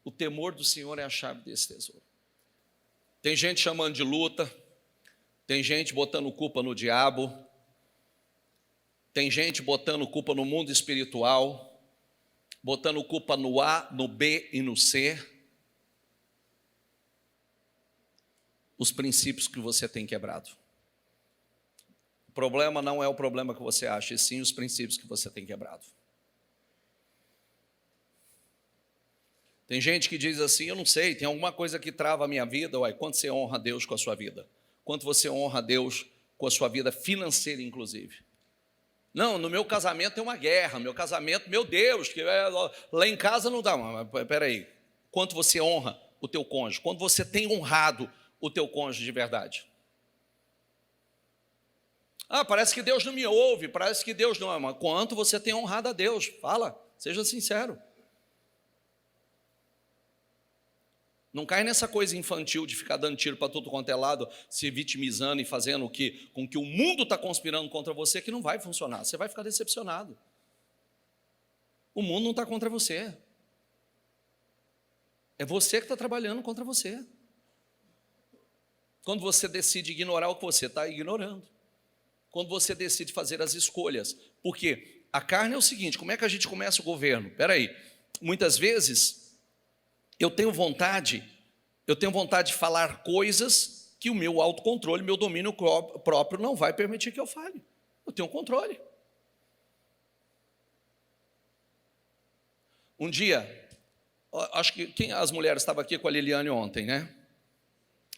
O temor do Senhor é a chave desse tesouro. Tem gente chamando de luta, tem gente botando culpa no diabo, tem gente botando culpa no mundo espiritual, botando culpa no A, no B e no C. Os princípios que você tem quebrado. O problema não é o problema que você acha, e sim os princípios que você tem quebrado. Tem gente que diz assim, eu não sei, tem alguma coisa que trava a minha vida. Uai, quanto você honra a Deus com a sua vida? Quanto você honra a Deus com a sua vida financeira, inclusive? Não, no meu casamento tem uma guerra, meu casamento, meu Deus, que lá em casa não dá. Mas peraí, quanto você honra o teu cônjuge? Quando você tem honrado o teu cônjuge de verdade? Ah, parece que Deus não me ouve, parece que Deus não ama. Quanto você tem honrado a Deus? Fala, seja sincero. Não cai nessa coisa infantil de ficar dando tiro para tudo quanto é lado, se vitimizando e fazendo com que o mundo está conspirando contra você, que não vai funcionar. Você vai ficar decepcionado. O mundo não está contra você. É você que está trabalhando contra você. Quando você decide ignorar o que você está ignorando. Quando você decide fazer as escolhas. Porque a carne é o seguinte, como é que a gente começa o governo? Espera aí, muitas vezes eu tenho vontade de falar coisas que o meu autocontrole, meu domínio próprio não vai permitir que eu fale. Eu tenho controle. Um dia, acho que as mulheres estavam aqui com a Liliane ontem, né?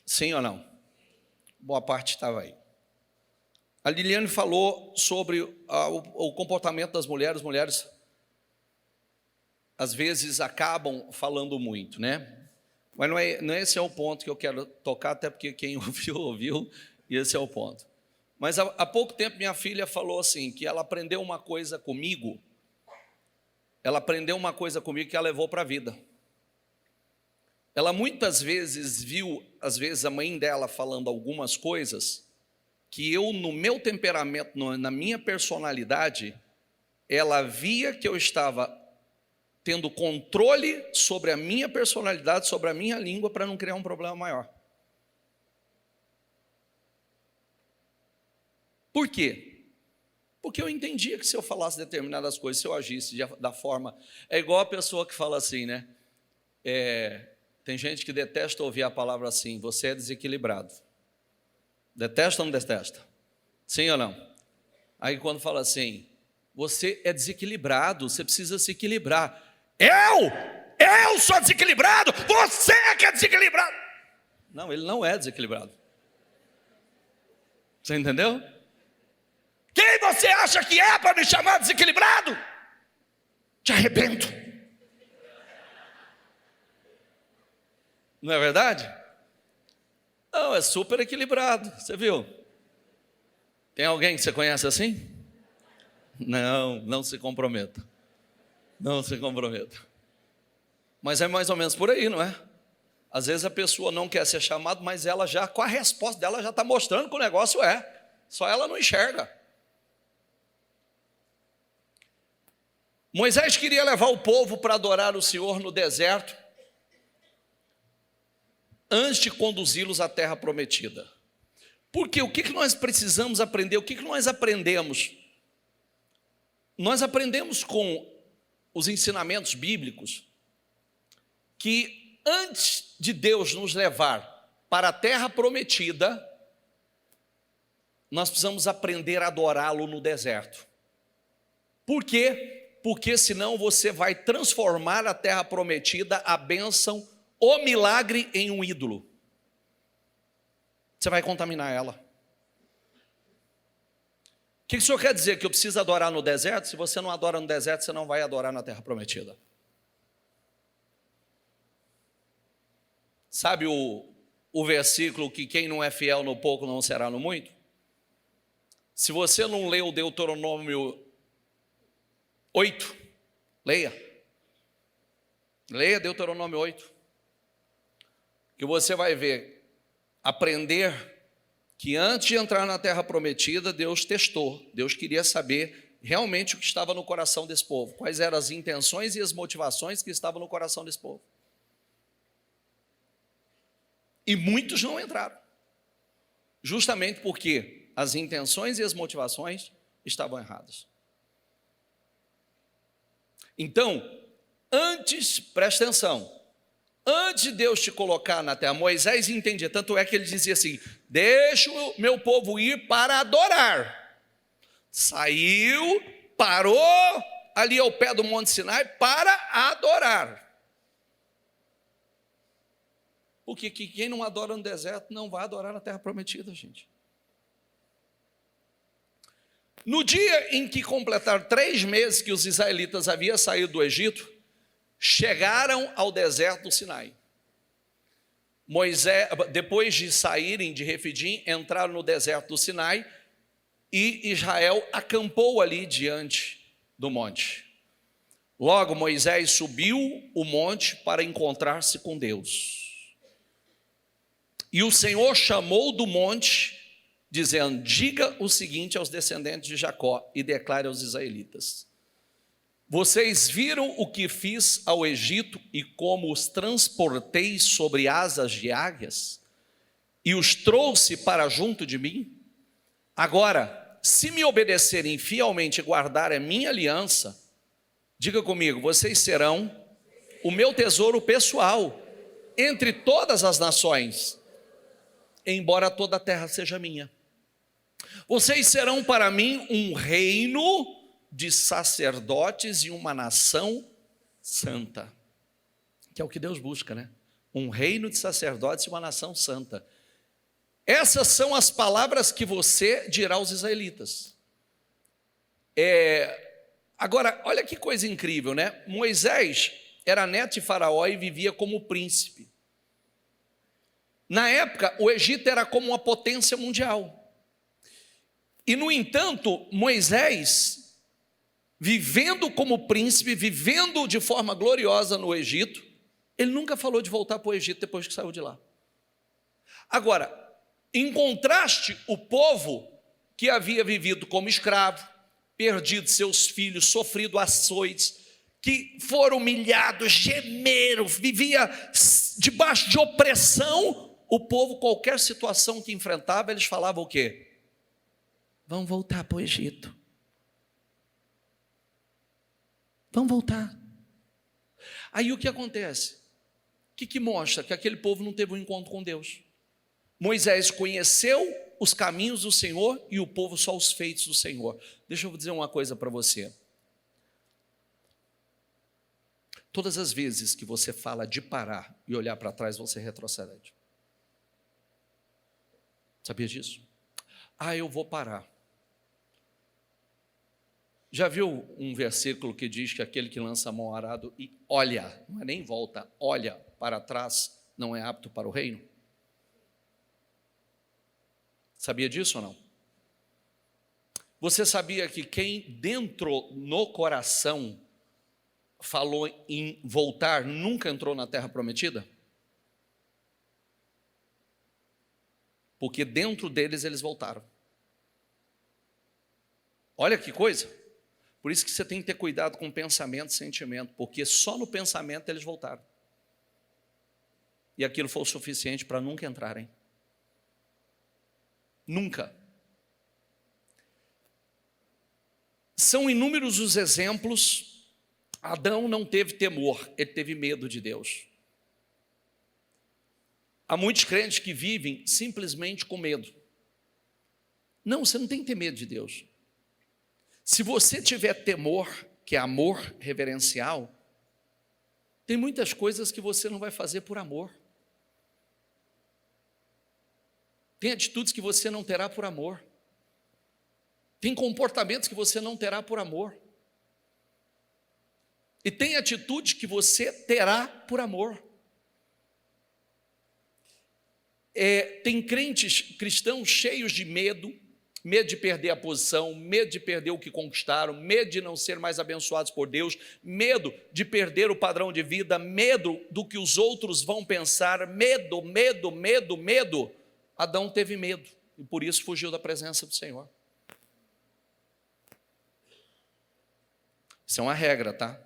Sim ou não? Boa parte estava aí. A Liliane falou sobre o comportamento das mulheres. As mulheres, às vezes, acabam falando muito, né? Mas não é esse é o ponto que eu quero tocar, até porque quem ouviu, e esse é o ponto. Mas há pouco tempo minha filha falou assim, que ela aprendeu uma coisa comigo, que ela levou para a vida. Ela muitas vezes viu, às vezes, a mãe dela falando algumas coisas, que eu, no meu temperamento, na minha personalidade, ela via que eu estava tendo controle sobre a minha personalidade, sobre a minha língua, para não criar um problema maior. Por quê? Porque eu entendia que se eu falasse determinadas coisas, se eu agisse da forma... É igual a pessoa que fala assim, né? Tem gente que detesta ouvir a palavra assim, você é desequilibrado. Detesta ou não detesta? Sim ou não? Aí quando fala assim, você é desequilibrado, você precisa se equilibrar. Eu sou desequilibrado, você é que é desequilibrado. Não, ele não é desequilibrado. Você entendeu? Quem você acha que é para me chamar desequilibrado? Te arrebento. Não é verdade? Não, é super equilibrado, você viu? Tem alguém que você conhece assim? Não, não se comprometa. Não se comprometa. Mas é mais ou menos por aí, não é? Às vezes a pessoa não quer ser chamada, mas ela já, com a resposta dela, já está mostrando que o negócio é. Só ela não enxerga. Moisés queria levar o povo para adorar o Senhor no deserto, antes de conduzi-los à terra prometida. Porque o que nós precisamos aprender? O que nós aprendemos? Nós aprendemos com os ensinamentos bíblicos que antes de Deus nos levar para a terra prometida, nós precisamos aprender a adorá-lo no deserto. Por quê? Porque senão você vai transformar a terra prometida, a bênção, o milagre em um ídolo. Você vai contaminar ela. O que o senhor quer dizer? Que eu preciso adorar no deserto? Se você não adora no deserto, você não vai adorar na terra prometida. Sabe o versículo que quem não é fiel no pouco não será no muito? Se você não leu o Deuteronômio 8, leia. Leia Deuteronômio 8. Que você vai ver, aprender que antes de entrar na terra prometida, Deus testou. Deus queria saber realmente o que estava no coração desse povo. Quais eram as intenções e as motivações que estavam no coração desse povo. E muitos não entraram. Justamente porque as intenções e as motivações estavam erradas. Então, presta atenção, antes de Deus te colocar na terra, Moisés entendia, tanto é que ele dizia assim, deixa o meu povo ir para adorar. Saiu, parou ali ao pé do Monte Sinai para adorar. Porque quem não adora no deserto não vai adorar na terra prometida, gente. No dia em que completaram 3 meses que os israelitas haviam saído do Egito, chegaram ao deserto do Sinai. Moisés, depois de saírem de Refidim, entraram no deserto do Sinai e Israel acampou ali diante do monte. Logo Moisés subiu o monte para encontrar-se com Deus. E o Senhor chamou do monte, dizendo, diga o seguinte aos descendentes de Jacó e declare aos israelitas. Vocês viram o que fiz ao Egito e como os transportei sobre asas de águias e os trouxe para junto de mim? Agora, se me obedecerem fielmente e guardarem a minha aliança, diga comigo, vocês serão o meu tesouro pessoal entre todas as nações, embora toda a terra seja minha. Vocês serão para mim um reino de sacerdotes e uma nação santa. Que é o que Deus busca, né? Um reino de sacerdotes e uma nação santa. Essas são as palavras que você dirá aos israelitas. Agora, olha que coisa incrível, né? Moisés era neto de Faraó e vivia como príncipe. Na época, o Egito era como uma potência mundial. E, no entanto, Moisés, vivendo como príncipe, vivendo de forma gloriosa no Egito, ele nunca falou de voltar para o Egito depois que saiu de lá. Agora, em contraste, o povo que havia vivido como escravo, perdido seus filhos, sofrido açoites, que foram humilhados, gemeram, vivia debaixo de opressão, o povo, qualquer situação que enfrentava, eles falavam o quê? Vamos voltar para o Egito. Vamos voltar. Aí o que acontece? O que mostra? Que aquele povo não teve um encontro com Deus. Moisés conheceu os caminhos do Senhor e o povo só os feitos do Senhor. Deixa eu dizer uma coisa para você. Todas as vezes que você fala de parar e olhar para trás, você retrocede. Sabia disso? Eu vou parar. Já viu um versículo que diz que aquele que lança a mão ao arado e olha, não é nem volta, olha para trás, não é apto para o reino? Sabia disso ou não? Você sabia que quem dentro no coração falou em voltar nunca entrou na terra prometida? Porque dentro deles eles voltaram. Olha que coisa. Por isso que você tem que ter cuidado com pensamento e sentimento, porque só no pensamento eles voltaram. E aquilo foi o suficiente para nunca entrarem. Nunca. São inúmeros os exemplos. Adão não teve temor, ele teve medo de Deus. Há muitos crentes que vivem simplesmente com medo. Não, você não tem que ter medo de Deus. Se você tiver temor, que é amor reverencial, tem muitas coisas que você não vai fazer por amor. Tem atitudes que você não terá por amor. Tem comportamentos que você não terá por amor. E tem atitude que você terá por amor. Tem crentes cristãos cheios de medo de perder a posição, medo de perder o que conquistaram, medo de não ser mais abençoados por Deus, medo de perder o padrão de vida, medo do que os outros vão pensar, medo. Adão teve medo e por isso fugiu da presença do Senhor. Isso é uma regra, tá?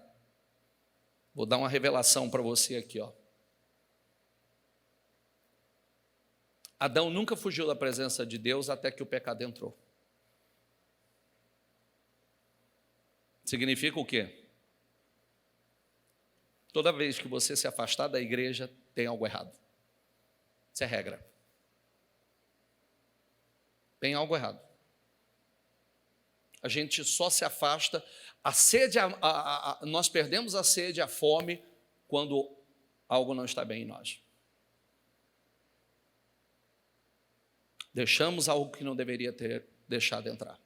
Vou dar uma revelação para você aqui, ó. Adão nunca fugiu da presença de Deus até que o pecado entrou. Significa o quê? Toda vez que você se afastar da igreja, tem algo errado. Isso é regra. Tem algo errado. A gente só se afasta. A sede, nós perdemos a sede, a fome, quando algo não está bem em nós. Deixamos algo que não deveria ter deixado entrar.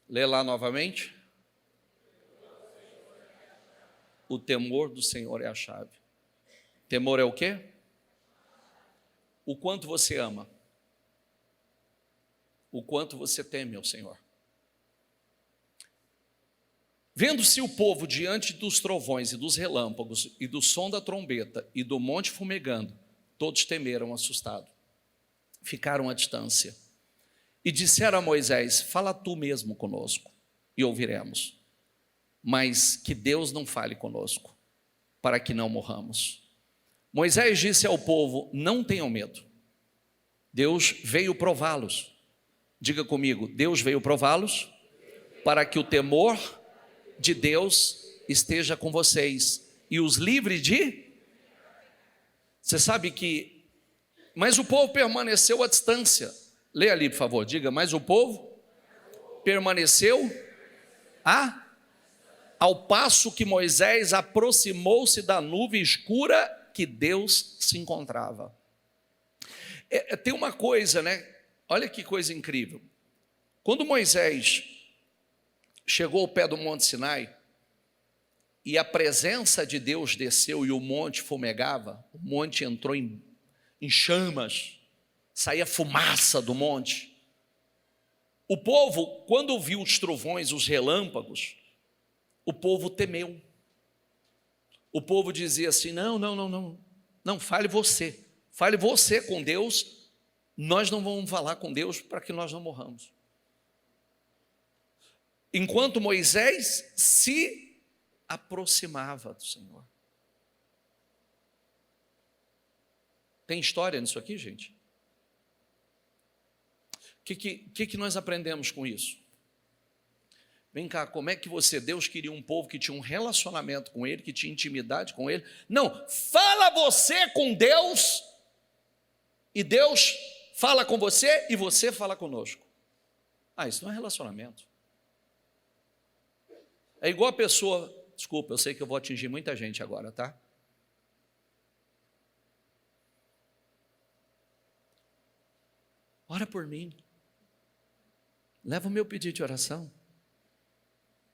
Lê lá novamente. O temor do Senhor é a chave. Temor é o quê? O quanto você ama. O quanto você teme ao Senhor. Vendo-se o povo diante dos trovões e dos relâmpagos e do som da trombeta e do monte fumegando, todos temeram assustados. Ficaram à distância. E disseram a Moisés: fala tu mesmo conosco e ouviremos. Mas que Deus não fale conosco, para que não morramos. Moisés disse ao povo: não tenham medo. Deus veio prová-los. Diga comigo: Deus veio prová-los para que o temor de Deus esteja com vocês e os livre de... Você sabe que... Mas o povo permaneceu à distância. Lê ali, por favor, diga: mas o povo permaneceu ao passo que Moisés aproximou-se da nuvem escura que Deus se encontrava. Tem uma coisa, né? Olha que coisa incrível. Quando Moisés chegou ao pé do Monte Sinai e a presença de Deus desceu e o monte fumegava, o monte entrou em chamas, saía fumaça do monte. O povo, quando viu os trovões, os relâmpagos, o povo temeu. O povo dizia assim: não, fale você com Deus, nós não vamos falar com Deus para que nós não morramos. Enquanto Moisés se aproximava do Senhor. Tem história nisso aqui, gente? O que nós aprendemos com isso? Vem cá, como é que Deus queria um povo que tinha um relacionamento com Ele, que tinha intimidade com Ele? Não, fala você com Deus, e Deus fala com você, e você fala conosco. Isso não é relacionamento. É igual a pessoa... Desculpa, eu sei que eu vou atingir muita gente agora, tá? Ora por mim. Leva o meu pedido de oração.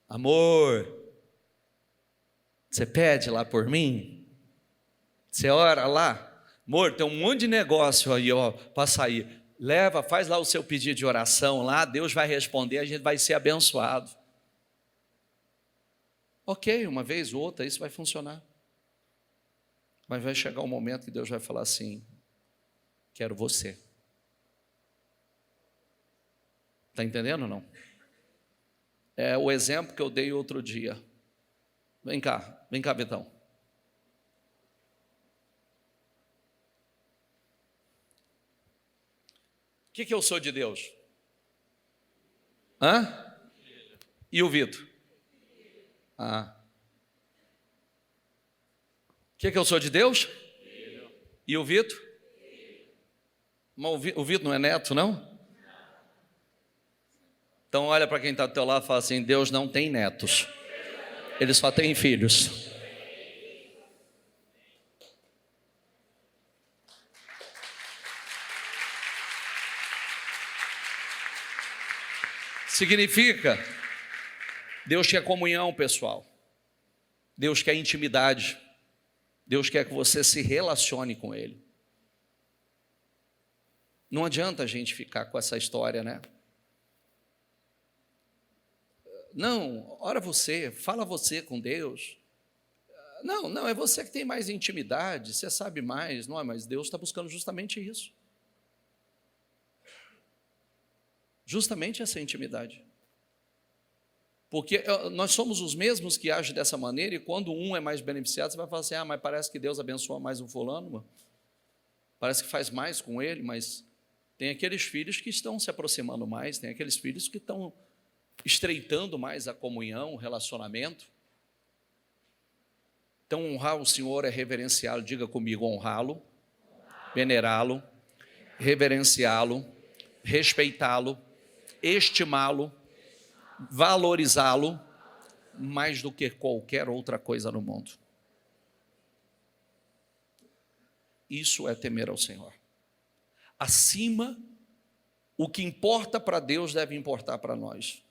Amor. Você pede lá por mim? Você ora lá? Amor, tem um monte de negócio aí, ó, para sair. Leva, faz lá o seu pedido de oração lá, Deus vai responder, a gente vai ser abençoado. Ok, uma vez ou outra isso vai funcionar. Mas vai chegar um momento que Deus vai falar assim: quero você. Está entendendo ou não? É o exemplo que eu dei outro dia. Vem cá, Betão. O que eu sou de Deus? Hã? E o Vitor? O que eu sou de Deus? E o Vitor? O Vitor não é neto, não? Então olha para quem está do teu lado e fala assim: Deus não tem netos, Ele só tem filhos. Significa, Deus quer comunhão, pessoal. Deus quer intimidade. Deus quer que você se relacione com Ele. Não adianta a gente ficar com essa história, né? Não, ora você, fala você com Deus. Não, é você que tem mais intimidade, você sabe mais. Não, mas Deus está buscando justamente isso. Justamente essa intimidade. Porque nós somos os mesmos que agem dessa maneira, e quando um é mais beneficiado, você vai falar assim: mas parece que Deus abençoa mais um fulano, mano. Parece que faz mais com ele, mas tem aqueles filhos que estão se aproximando mais, tem aqueles filhos que estão estreitando mais a comunhão, o relacionamento. Então, honrar o Senhor é reverenciá-lo. Diga comigo: honrá-lo, venerá-lo, reverenciá-lo, respeitá-lo, estimá-lo, valorizá-lo, mais do que qualquer outra coisa no mundo. Isso é temer ao Senhor. Acima, o que importa para Deus deve importar para nós.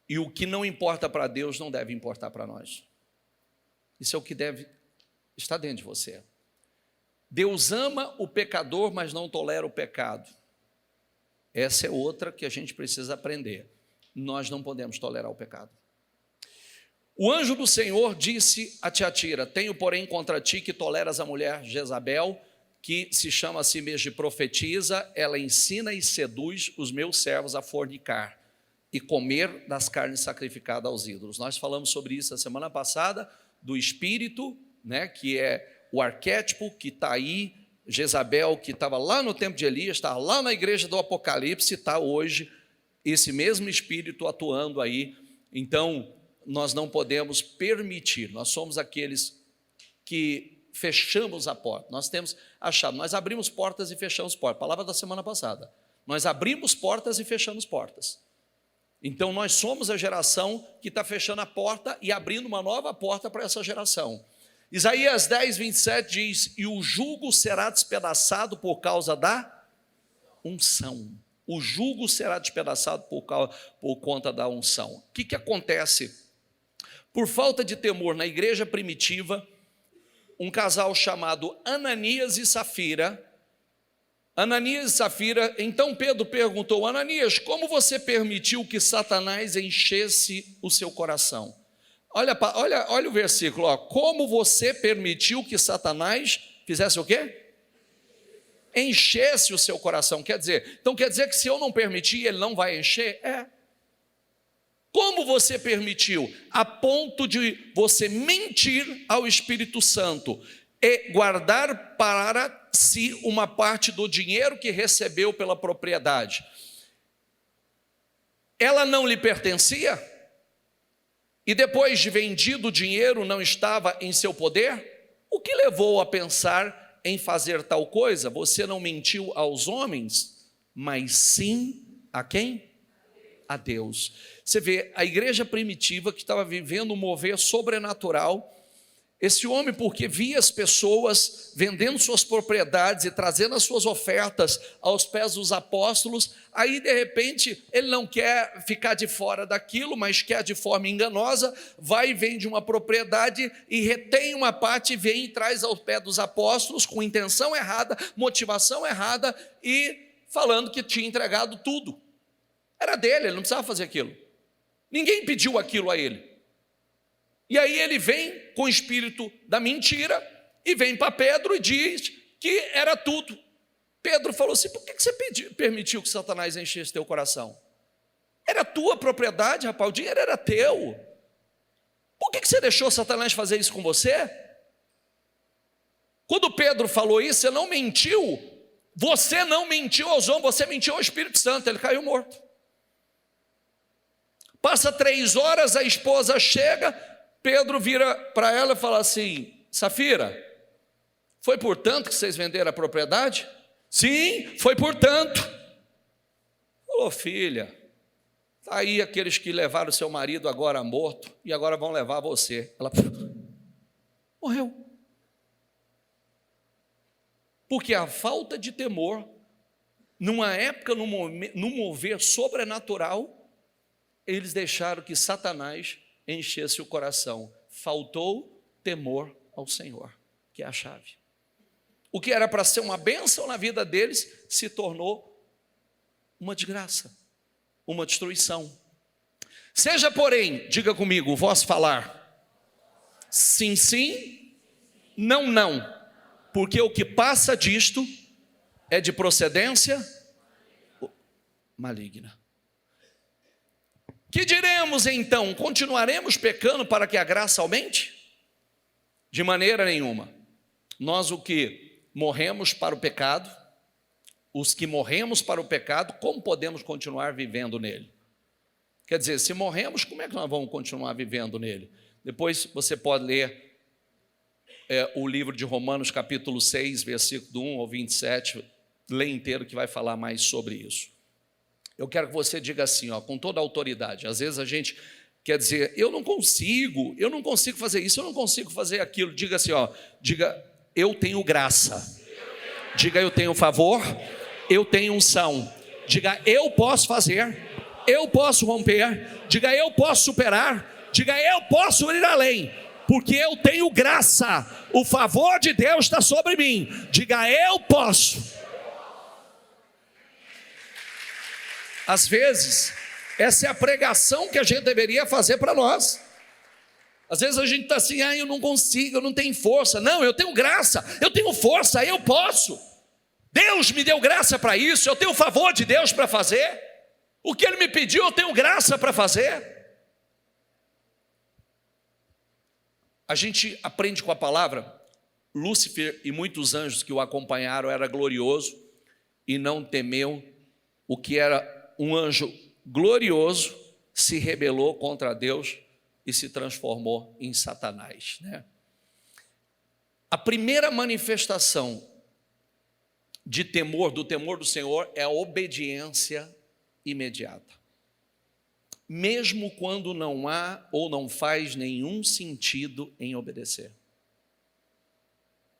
E o que não importa para Deus não deve importar para nós. Isso é o que deve estar dentro de você. Deus ama o pecador, mas não tolera o pecado. Essa é outra que a gente precisa aprender. Nós não podemos tolerar o pecado. O anjo do Senhor disse a Tiatira: tenho, porém, contra ti que toleras a mulher Jezabel, que se chama a si mesma de profetiza. Ela ensina e seduz os meus servos a fornicar e comer das carnes sacrificadas aos ídolos. Nós falamos sobre isso a semana passada, do espírito, né, que é o arquétipo que está aí. Jezabel, que estava lá no tempo de Elias, está lá na igreja do Apocalipse, está hoje esse mesmo espírito atuando aí. Então, nós não podemos permitir, nós somos aqueles que fechamos a porta. Nós temos achado, nós abrimos portas e fechamos portas. Palavra da semana passada. Nós abrimos portas e fechamos portas. Então, nós somos a geração que está fechando a porta e abrindo uma nova porta para essa geração. Isaías 10, 27 diz: e o jugo será despedaçado por causa da unção. O jugo será despedaçado por conta da unção. O que acontece? Por falta de temor na igreja primitiva, um casal chamado Ananias e Safira. Então Pedro perguntou: Ananias, como você permitiu que Satanás enchesse o seu coração? Olha o versículo, ó. Como você permitiu que Satanás fizesse o quê? Enchesse o seu coração. Quer dizer que se eu não permitir, ele não vai encher? Como você permitiu? A ponto de você mentir ao Espírito Santo e guardar para si uma parte do dinheiro que recebeu pela propriedade. Ela não lhe pertencia? E depois de vendido o dinheiro não estava em seu poder? O que levou a pensar em fazer tal coisa? Você não mentiu aos homens, mas sim a quem? A Deus. Você vê, a igreja primitiva que estava vivendo um mover sobrenatural, Esse homem, porque via as pessoas vendendo suas propriedades e trazendo as suas ofertas aos pés dos apóstolos, aí de repente ele não quer ficar de fora daquilo, mas quer de forma enganosa, vai e vende uma propriedade e retém uma parte e vem e traz ao pé dos apóstolos com intenção errada, motivação errada e falando que tinha entregado tudo. Era dele, ele não precisava fazer aquilo. Ninguém pediu aquilo a ele. E aí ele vem com o espírito da mentira e vem para Pedro e diz que era tudo. Pedro falou assim: por que você permitiu que Satanás enchesse teu coração? Era tua propriedade, rapaz, o dinheiro era teu. Por que você deixou Satanás fazer isso com você? Quando Pedro falou isso, você não mentiu aos homens, você mentiu ao Espírito Santo, ele caiu morto. Passa 3 horas, a esposa chega, Pedro vira para ela e fala assim: Safira, foi por tanto que vocês venderam a propriedade? Sim, foi por tanto. Falou: filha, está aí aqueles que levaram seu marido agora morto e agora vão levar você. Ela morreu. Porque a falta de temor, numa época, num mover sobrenatural, eles deixaram que Satanás enchesse o coração. Faltou temor ao Senhor, que é a chave. O que era para ser uma bênção na vida deles se tornou uma desgraça, uma destruição. Seja, porém, diga comigo, o vosso falar, sim, sim, não, não, porque o que passa disto é de procedência maligna. Que diremos então? Continuaremos pecando para que a graça aumente? De maneira nenhuma. Nós o que morremos para o pecado, os que morremos para o pecado, como podemos continuar vivendo nele? Quer dizer, se morremos, como é que nós vamos continuar vivendo nele? Depois você pode ler o livro de Romanos capítulo 6, versículo 1 ao 27, lê inteiro que vai falar mais sobre isso. Eu quero que você diga assim, com toda a autoridade. Às vezes a gente quer dizer: eu não consigo fazer isso, eu não consigo fazer aquilo. Diga assim, diga: eu tenho graça. Diga: eu tenho favor, eu tenho unção. Diga: eu posso fazer, eu posso romper. Diga: eu posso superar. Diga: eu posso ir além, porque eu tenho graça. O favor de Deus está sobre mim. Diga: eu posso. Às vezes, essa é a pregação que a gente deveria fazer para nós. Às vezes a gente está assim: eu não consigo, eu não tenho força. Não, eu tenho graça, eu tenho força, eu posso. Deus me deu graça para isso, eu tenho o favor de Deus para fazer. O que Ele me pediu, eu tenho graça para fazer. A gente aprende com a palavra. Lúcifer e muitos anjos que o acompanharam era glorioso e não temeu. O que era um anjo glorioso se rebelou contra Deus e se transformou em Satanás, né? A primeira manifestação de temor, do temor do Senhor, é a obediência imediata. Mesmo quando não há ou não faz nenhum sentido em obedecer.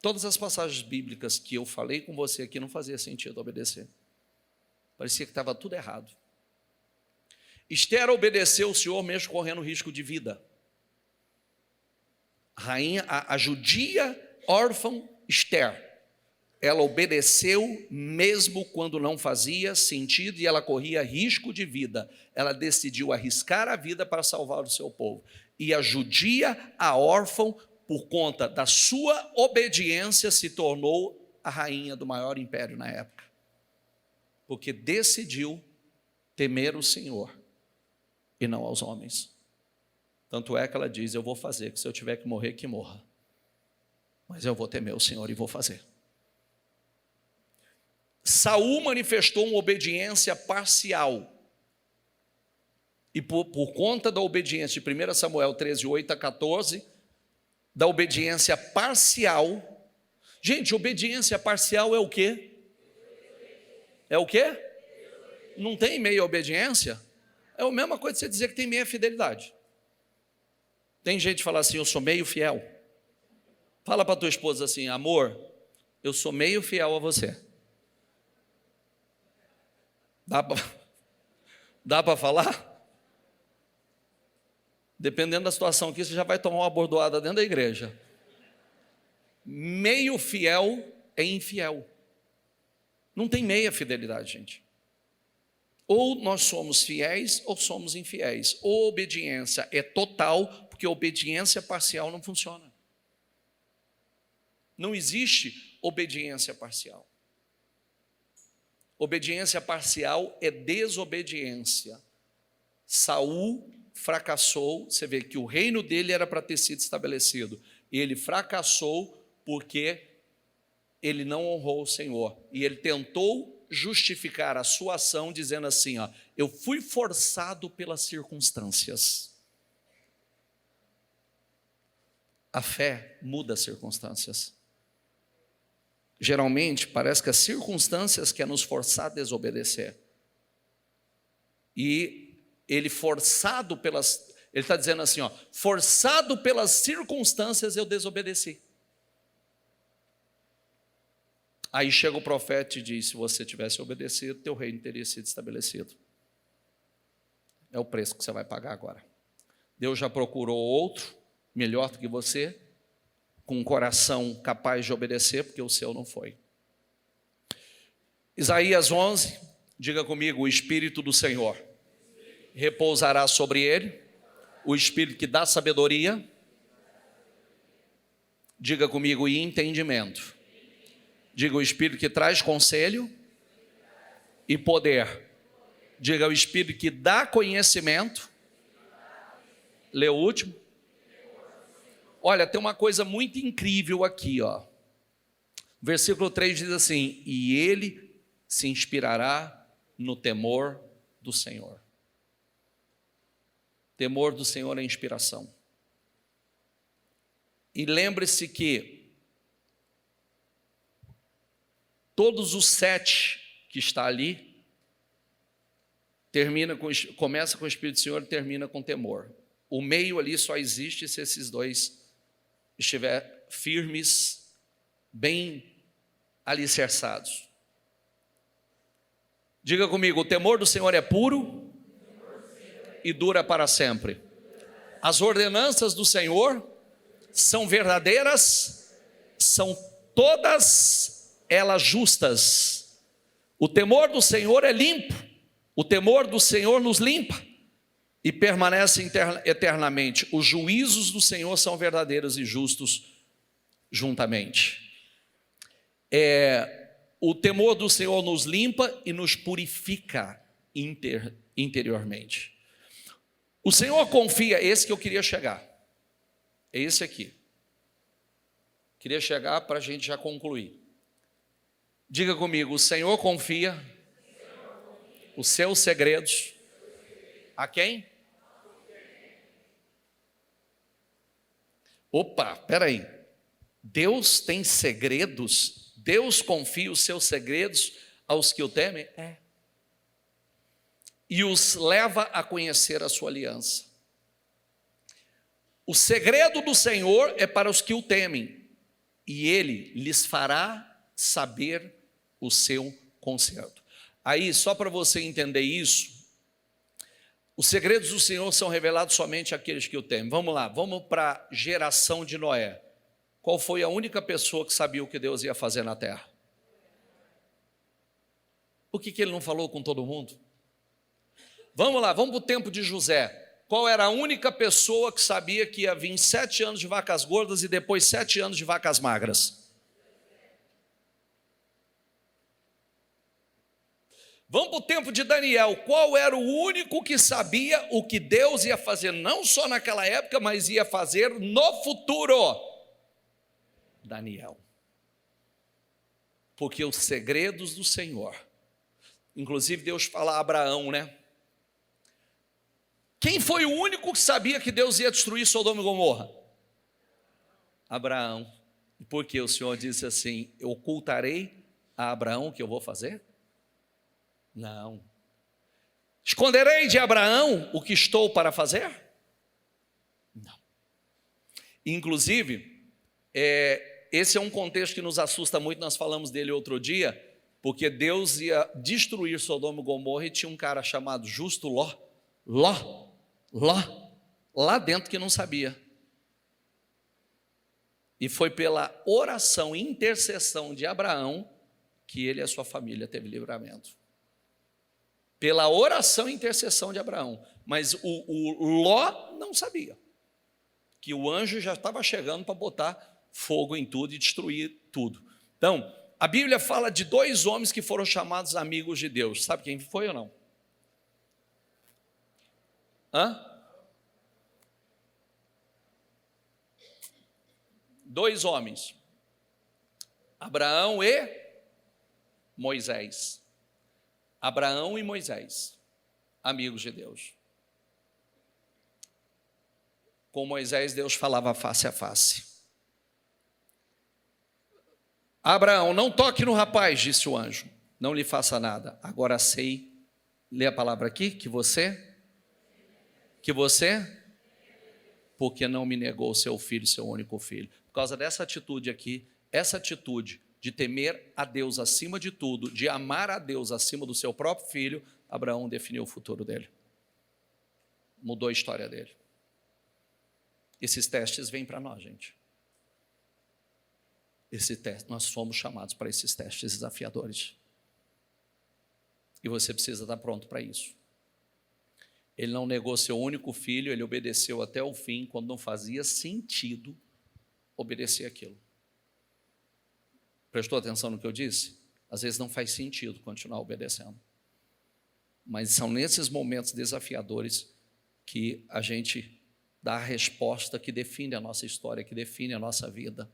Todas as passagens bíblicas que eu falei com você aqui não fazia sentido obedecer. Parecia que estava tudo errado. Esther obedeceu o Senhor mesmo correndo risco de vida. A judia órfã Esther, ela obedeceu mesmo quando não fazia sentido e ela corria risco de vida. Ela decidiu arriscar a vida para salvar o seu povo. E a judia, a órfã, por conta da sua obediência, se tornou a rainha do maior império na época. Porque decidiu temer o Senhor e não aos homens. Tanto é que ela diz: eu vou fazer, que se eu tiver que morrer, que morra. Mas eu vou temer o Senhor e vou fazer. Saul manifestou uma obediência parcial. E por conta da obediência de 1 Samuel 13, 8 a 14, da obediência parcial. Gente, obediência parcial é o quê? É o quê? Não tem meia obediência? É a mesma coisa de você dizer que tem meia fidelidade. Tem gente que fala assim: eu sou meio fiel. Fala para tua esposa assim: amor, eu sou meio fiel a você. Dá para falar? Dependendo da situação aqui, você já vai tomar uma bordoada dentro da igreja. Meio fiel é infiel. Não tem meia fidelidade, gente. Ou nós somos fiéis ou somos infiéis. Ou obediência é total, porque obediência parcial não funciona. Não existe obediência parcial. Obediência parcial é desobediência. Saul fracassou, você vê que o reino dele era para ter sido estabelecido. Ele fracassou porque ele não honrou o Senhor. E ele tentou justificar a sua ação dizendo assim, ó, eu fui forçado pelas circunstâncias. A fé muda as circunstâncias. Geralmente, parece que as circunstâncias querem nos forçar a desobedecer. E ele forçado pelas... Ele está dizendo assim, ó, forçado pelas circunstâncias eu desobedeci. Aí chega o profeta e diz, se você tivesse obedecido, teu reino teria sido estabelecido. É o preço que você vai pagar agora. Deus já procurou outro, melhor do que você, com um coração capaz de obedecer, porque o seu não foi. Isaías 11, diga comigo, o Espírito do Senhor repousará sobre ele, o Espírito que dá sabedoria, diga comigo, e entendimento. Diga o Espírito que traz conselho e poder. Diga o Espírito que dá conhecimento. Lê o último. Olha, tem uma coisa muito incrível aqui, ó. Versículo 3 diz assim, e ele se inspirará no temor do Senhor. Temor do Senhor é inspiração. E lembre-se que todos os 7 que está ali, começa com o Espírito do Senhor e termina com temor. O meio ali só existe se esses dois estiver firmes, bem alicerçados. Diga comigo, o temor do Senhor é puro e dura para sempre. As ordenanças do Senhor são verdadeiras, são todas elas justas. O temor do Senhor é limpo, o temor do Senhor nos limpa e permanece eternamente. Os juízos do Senhor são verdadeiros e justos juntamente. O temor do Senhor nos limpa e nos purifica interiormente. O Senhor confia, esse que eu queria chegar, é esse aqui. Queria chegar para a gente já concluir. Diga comigo, o Senhor confia os seus segredos a quem? Opa, peraí. Deus tem segredos? Deus confia os seus segredos aos que o temem? É. E os leva a conhecer a sua aliança. O segredo do Senhor é para os que o temem, e Ele lhes fará saber o seu conserto. Aí, só para você entender isso, os segredos do Senhor são revelados somente àqueles que o temem. Vamos lá, vamos para a geração de Noé. Qual foi a única pessoa que sabia o que Deus ia fazer na terra? Por que ele não falou com todo mundo? Vamos lá, vamos para o tempo de José. Qual era a única pessoa que sabia que ia vir 7 anos de vacas gordas e depois 7 anos de vacas magras? Vamos para o tempo de Daniel. Qual era o único que sabia o que Deus ia fazer, não só naquela época, mas ia fazer no futuro? Daniel. Porque os segredos do Senhor, inclusive Deus fala a Abraão, né? Quem foi o único que sabia que Deus ia destruir Sodoma e Gomorra? Abraão. Porque o Senhor disse assim, eu ocultarei a Abraão o que eu vou fazer? Não. Esconderei de Abraão o que estou para fazer? Não. Inclusive, Esse é um contexto que nos assusta muito, nós falamos dele outro dia, porque Deus ia destruir Sodoma e Gomorra e tinha um cara chamado justo Ló, lá dentro que não sabia. E foi pela oração e intercessão de Abraão que ele e a sua família teve livramento. Pela oração e intercessão de Abraão. Mas o Ló não sabia que o anjo já estava chegando para botar fogo em tudo e destruir tudo. Então, a Bíblia fala de 2 homens que foram chamados amigos de Deus. Sabe quem foi ou não? 2 homens, Abraão e Moisés. Abraão e Moisés, amigos de Deus. Com Moisés, Deus falava face a face. Abraão, não toque no rapaz, disse o anjo, não lhe faça nada. Agora sei, lê a palavra aqui, que você, porque não me negou seu filho, seu único filho. Por causa dessa atitude aqui, essa atitude de temer a Deus acima de tudo, de amar a Deus acima do seu próprio filho, Abraão definiu o futuro dele. Mudou a história dele. Esses testes vêm para nós, gente. Nós fomos chamados para esses testes desafiadores. E você precisa estar pronto para isso. Ele não negou seu único filho, ele obedeceu até o fim, quando não fazia sentido obedecer aquilo. Prestou atenção no que eu disse? Às vezes não faz sentido continuar obedecendo. Mas são nesses momentos desafiadores que a gente dá a resposta que define a nossa história, que define a nossa vida.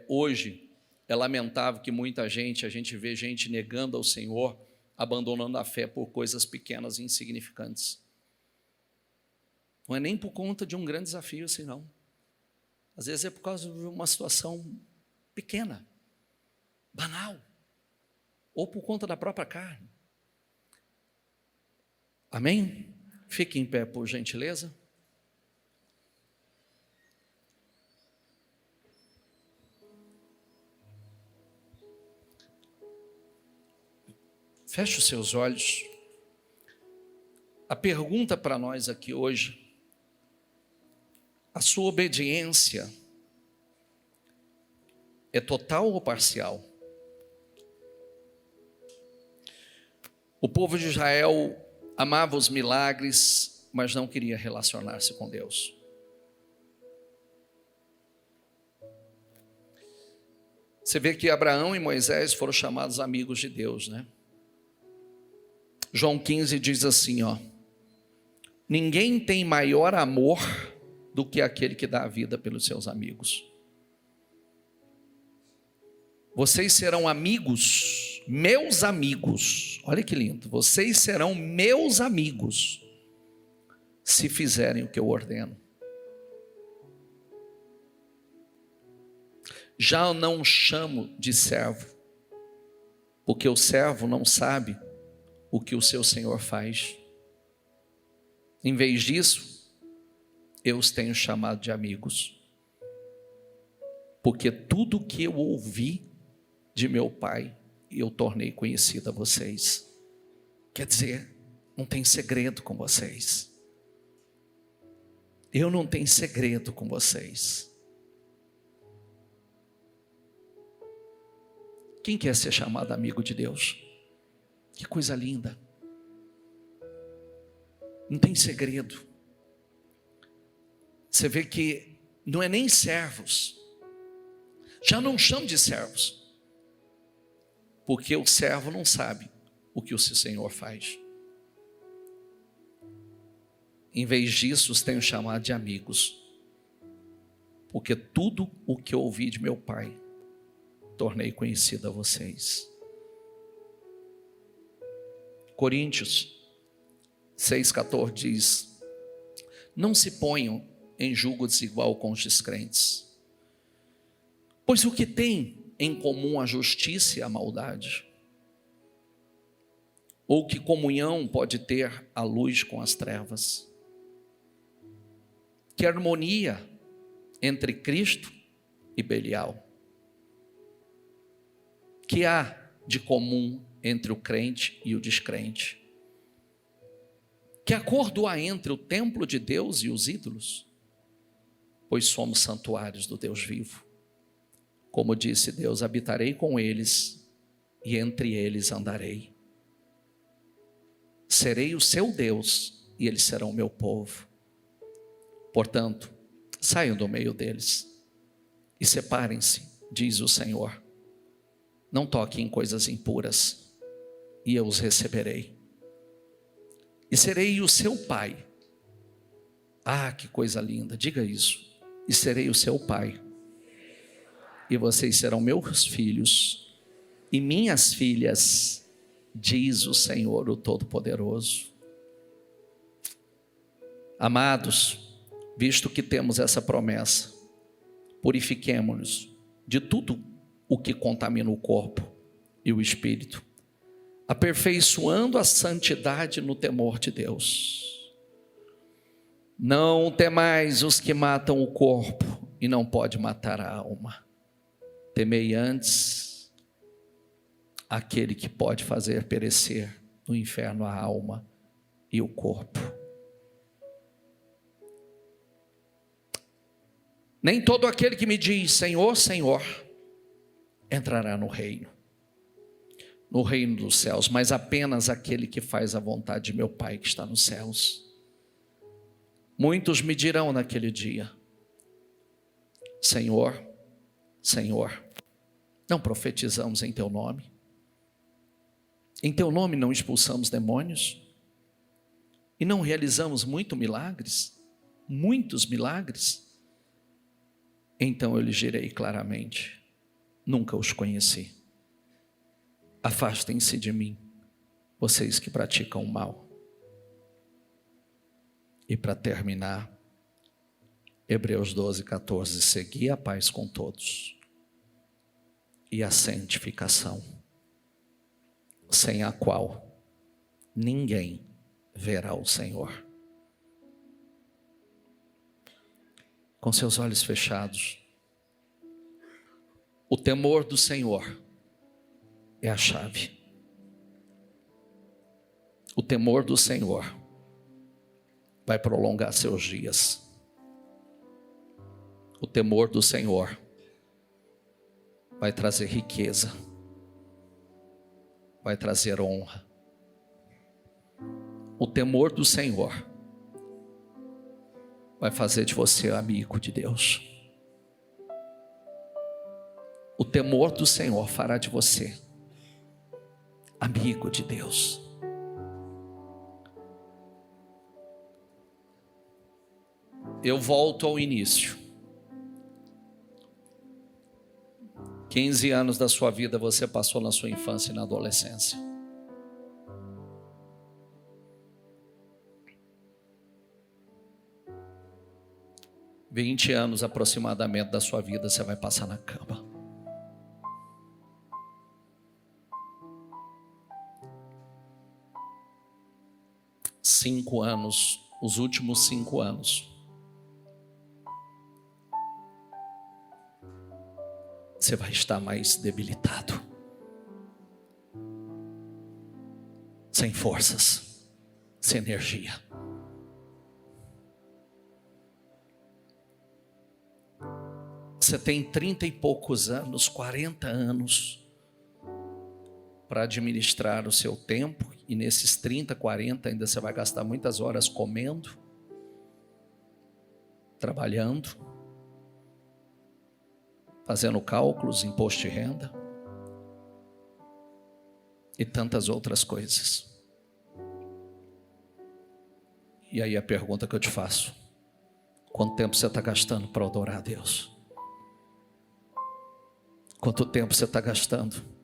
Hoje, é lamentável que muita gente, a gente vê gente negando ao Senhor, abandonando a fé por coisas pequenas e insignificantes. Não é nem por conta de um grande desafio assim, não. Às vezes é por causa de uma situação pequena, banal, ou por conta da própria carne. Amém? Fique em pé, por gentileza. Feche os seus olhos. A pergunta para nós aqui hoje: a sua obediência é total ou parcial? O povo de Israel amava os milagres, mas não queria relacionar-se com Deus. Você vê que Abraão e Moisés foram chamados amigos de Deus, né? João 15 diz assim, ninguém tem maior amor do que aquele que dá a vida pelos seus amigos. Vocês serão amigos, meus amigos, olha que lindo, vocês serão meus amigos, se fizerem o que eu ordeno. Já eu não chamo de servo, porque o servo não sabe o que o seu Senhor faz. Em vez disso, eu os tenho chamado de amigos, porque tudo que eu ouvi de meu Pai, eu tornei conhecido a vocês. Quer dizer, não tem segredo com vocês. Eu não tenho segredo com vocês. Quem quer ser chamado amigo de Deus? Que coisa linda. Não tem segredo. Você vê que não é nem servos. Já não chamo de servos, porque o servo não sabe o que o seu Senhor faz. Em vez disso, os tenho chamado de amigos, porque tudo o que eu ouvi de meu Pai, tornei conhecido a vocês. Coríntios 6,14 diz: não se ponham em julgo desigual com os descrentes, pois o que tem em comum a justiça e a maldade? Ou que comunhão pode ter a luz com as trevas? Que harmonia entre Cristo e Belial? Que há de comum entre o crente e o descrente? Que acordo há entre o templo de Deus e os ídolos? Pois somos santuários do Deus vivo. Como disse Deus, habitarei com eles e entre eles andarei. Serei o seu Deus e eles serão o meu povo. Portanto, saiam do meio deles e separem-se, diz o Senhor. Não toquem em coisas impuras e eu os receberei. E serei o seu pai. Ah, que coisa linda, diga isso. E serei o seu pai. E vocês serão meus filhos e minhas filhas, diz o Senhor, o Todo-Poderoso. Amados, visto que temos essa promessa, purifiquemo-nos de tudo o que contamina o corpo e o espírito, aperfeiçoando a santidade no temor de Deus. Não temais os que matam o corpo e não pode matar a alma. Temei antes aquele que pode fazer perecer no inferno a alma e o corpo. Nem todo aquele que me diz Senhor, Senhor, entrará no reino dos céus, mas apenas aquele que faz a vontade de meu Pai que está nos céus. Muitos me dirão naquele dia: Senhor, Senhor, não profetizamos em teu nome? Em teu nome não expulsamos demônios? E não realizamos muitos milagres? Então eu lhes direi claramente: nunca os conheci. Afastem-se de mim, vocês que praticam o mal. E para terminar, Hebreus 12:14, segui a paz com todos e a santificação, sem a qual ninguém verá o Senhor. Com seus olhos fechados, o temor do Senhor é a chave. O temor do Senhor vai prolongar seus dias. O temor do Senhor vai trazer riqueza, vai trazer honra. O temor do Senhor vai fazer de você amigo de Deus. O temor do Senhor fará de você amigo de Deus. Eu volto ao início. 15 anos da sua vida você passou na sua infância e na adolescência. – 20 anos aproximadamente da sua vida você vai passar na cama. Os últimos 5 anos, você vai estar mais debilitado, sem forças, sem energia. Você tem 30 e poucos anos, 40 anos para administrar o seu tempo, e nesses 30, 40 ainda você vai gastar muitas horas comendo, trabalhando, fazendo cálculos, imposto de renda e tantas outras coisas. E aí a pergunta que eu te faço: quanto tempo você está gastando para adorar a Deus? Quanto tempo você está gastando?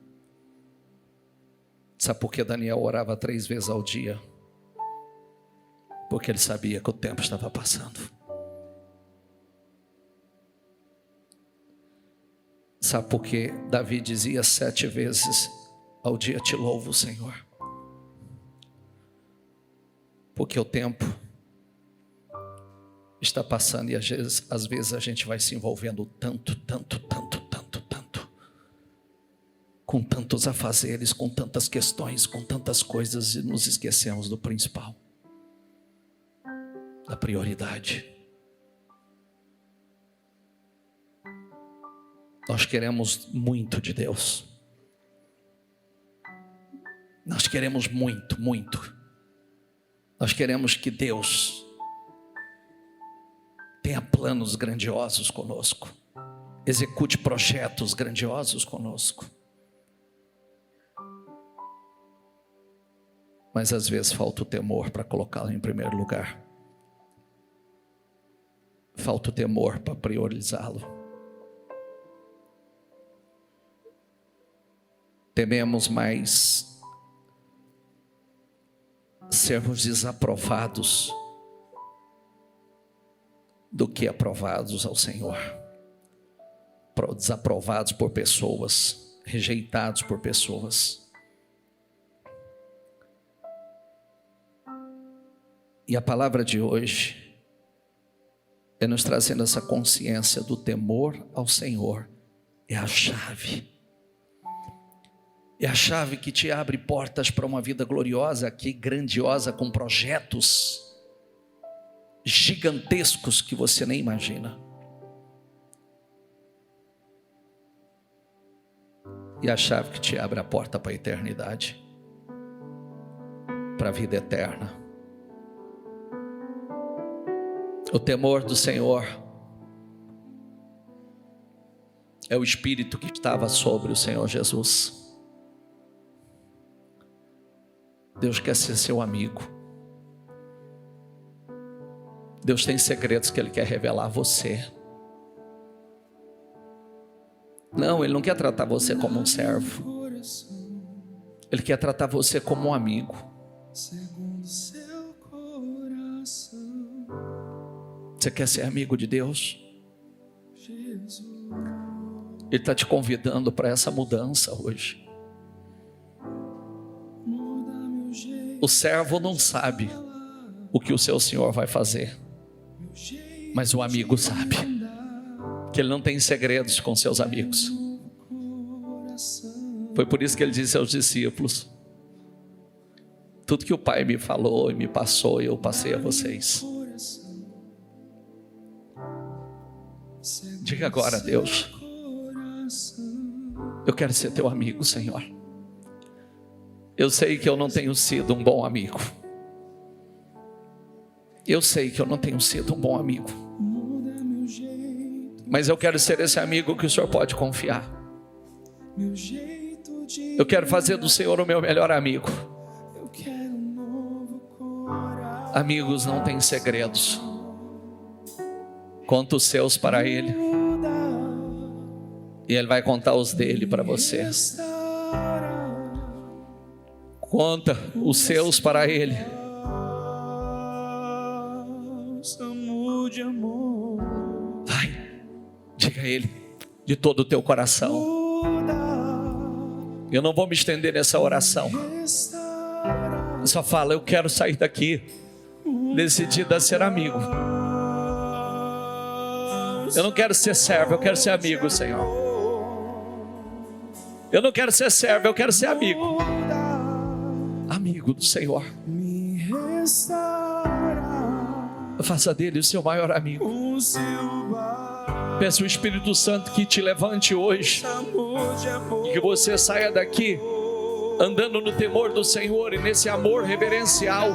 Sabe por que Daniel orava 3 vezes ao dia? Porque ele sabia que o tempo estava passando. Sabe por que Davi dizia 7 vezes ao dia: te louvo, Senhor? Porque o tempo está passando e às vezes a gente vai se envolvendo tanto, com tantos afazeres, com tantas questões, com tantas coisas, e nos esquecemos do principal, da prioridade. Nós queremos muito de Deus. Nós queremos muito. Nós queremos que Deus tenha planos grandiosos conosco, execute projetos grandiosos conosco. Mas às vezes falta o temor para colocá-lo em primeiro lugar. Falta o temor para priorizá-lo. Tememos mais sermos desaprovados do que aprovados ao Senhor. Desaprovados por pessoas, rejeitados por pessoas. E a palavra de hoje é nos trazendo essa consciência do temor ao Senhor. É a chave. É a chave que te abre portas para uma vida gloriosa, aqui grandiosa, com projetos gigantescos que você nem imagina. E a chave que te abre a porta para a eternidade, para a vida eterna. O temor do Senhor é o Espírito que estava sobre o Senhor Jesus. Deus quer ser seu amigo. Deus tem segredos que Ele quer revelar a você. Não, Ele não quer tratar você como um servo. Ele quer tratar você como um amigo. Você quer ser amigo de Deus? Ele está te convidando para essa mudança hoje. O servo não sabe o que o seu Senhor vai fazer, mas o amigo sabe, que ele não tem segredos com seus amigos. Foi por isso que ele disse aos discípulos: tudo que o Pai me falou e me passou, eu passei a vocês. Diga agora a Deus: eu quero ser teu amigo, Senhor. Eu sei que eu não tenho sido um bom amigo. Eu sei que eu não tenho sido um bom amigo. Mas eu quero ser esse amigo que o Senhor pode confiar. Eu quero fazer do Senhor o meu melhor amigo. Amigos não têm segredos. Conta os seus para Ele, e Ele vai contar os dele para você. Conta os seus para Ele. Vai, diga a Ele de todo o teu coração. Eu não vou me estender nessa oração. Eu só falo: eu quero sair daqui decidido a ser amigo. Eu não quero ser servo, eu quero ser amigo, Senhor. Eu não quero ser servo, eu quero ser amigo. Amigo do Senhor. Faça dele o seu maior amigo. Peça o Espírito Santo que te levante hoje, e que você saia daqui andando no temor do Senhor e nesse amor reverencial.